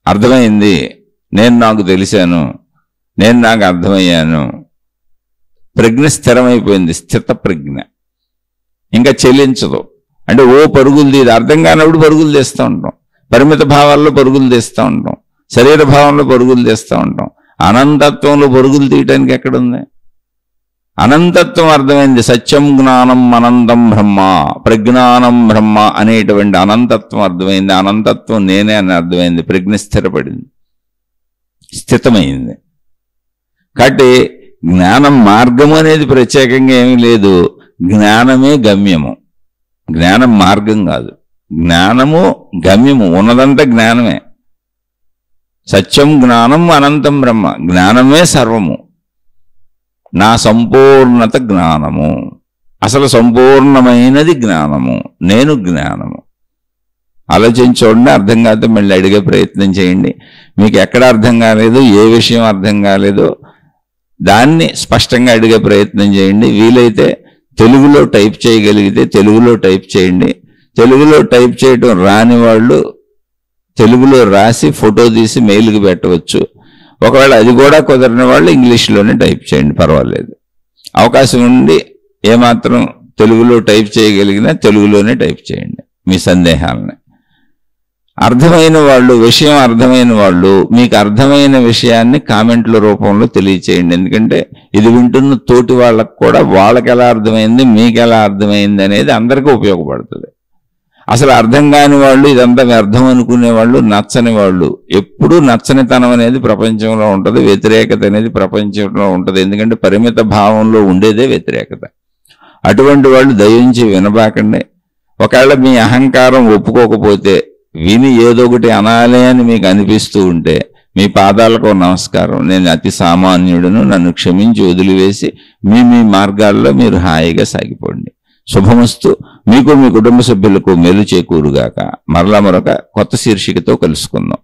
అర్థమైంది, నేను నాకు తెలిసాను, నేను నాకు అర్థమయ్యాను, ప్రజ్ఞ స్థిరమైపోయింది, స్థిత ప్రజ్ఞ. ఇంకా చెల్లించదు. అంటే పరుగులు తీది, అర్థం కానప్పుడు పరుగులు తీస్తూ ఉంటాం, పరిమిత భావాల్లో పరుగులు తీస్తూ ఉంటాం, శరీర భావంలో పరుగులు తీస్తూ ఉంటాం. అనంతత్వంలో పరుగులు తీయటానికి ఎక్కడుంది? అనంతత్వం అర్థమైంది. సత్యం జ్ఞానం అనంతం బ్రహ్మ, ప్రజ్ఞానం బ్రహ్మ అనేటువంటి అనంతత్వం అర్థమైంది. అనంతత్వం నేనే అని అర్థమైంది. ప్రజ్ఞ స్థిరపడింది, స్థితమైంది. కాబట్టి జ్ఞానం మార్గము అనేది ప్రత్యేకంగా ఏమీ లేదు. జ్ఞానమే గమ్యము, జ్ఞానం మార్గం కాదు. జ్ఞానము గమ్యము, ఉన్నదంతా జ్ఞానమే. సత్యం జ్ఞానం అనంతం బ్రహ్మ, జ్ఞానమే సర్వము. నా సంపూర్ణత జ్ఞానము, అసలు సంపూర్ణమైనది జ్ఞానము, నేను జ్ఞానము. ఆలోచించండి. అర్థం కాదు మళ్ళీ అడిగే ప్రయత్నం చేయండి. మీకు ఎక్కడ అర్థం కాలేదు, ఏ విషయం అర్థం కాలేదో దాన్ని స్పష్టంగా అడిగే ప్రయత్నం చేయండి. వీలైతే తెలుగులో టైప్ చేయగలిగితే తెలుగులో టైప్ చేయండి. తెలుగులో టైప్ చేయడం రాని వాళ్ళు తెలుగులో రాసి ఫోటో తీసి మెయిల్కి పెట్టవచ్చు. ఒకవేళ అది కూడా కుదరని వాళ్ళు ఇంగ్లీష్లోనే టైప్ చేయండి, పర్వాలేదు. అవకాశం ఉండి ఏమాత్రం తెలుగులో టైప్ చేయగలిగినా తెలుగులోనే టైప్ చేయండి మీ సందేహాలని. అర్థమైన వాళ్ళు, విషయం అర్థమైన వాళ్ళు మీకు అర్థమైన విషయాన్ని కామెంట్ల రూపంలో తెలియచేయండి. ఎందుకంటే ఇది వింటున్న తోటి వాళ్ళకు కూడా వాళ్ళకి ఎలా అర్థమైంది, మీకు ఎలా అర్థమైంది అనేది అందరికీ ఉపయోగపడుతుంది. అసలు అర్థం కాని వాళ్ళు, ఇదంతా వ్యర్థం అనుకునే వాళ్ళు, నచ్చని వాళ్ళు, ఎప్పుడూ నచ్చనితనం అనేది ప్రపంచంలో ఉంటుంది, వ్యతిరేకత అనేది ప్రపంచంలో ఉంటుంది. ఎందుకంటే పరిమిత భావంలో ఉండేదే వ్యతిరేకత. అటువంటి వాళ్ళు దయించి వినబాకండి. ఒకవేళ మీ అహంకారం ఒప్పుకోకపోతే, విని ఏదో ఒకటి అనాలే అని మీకు అనిపిస్తూ ఉంటే మీ పాదాలకు నమస్కారం, నేను అతి సామాన్యుడును, నన్ను క్షమించి వదిలివేసి మీ మార్గాల్లో మీరు హాయిగా సాగిపోండి. శుభమస్తు. మీకు మీ కుటుంబ సభ్యులకు మేలు చేకూరుగాక. మరలా మరొక కొత్త శీర్షికతో కలుసుకుందాం.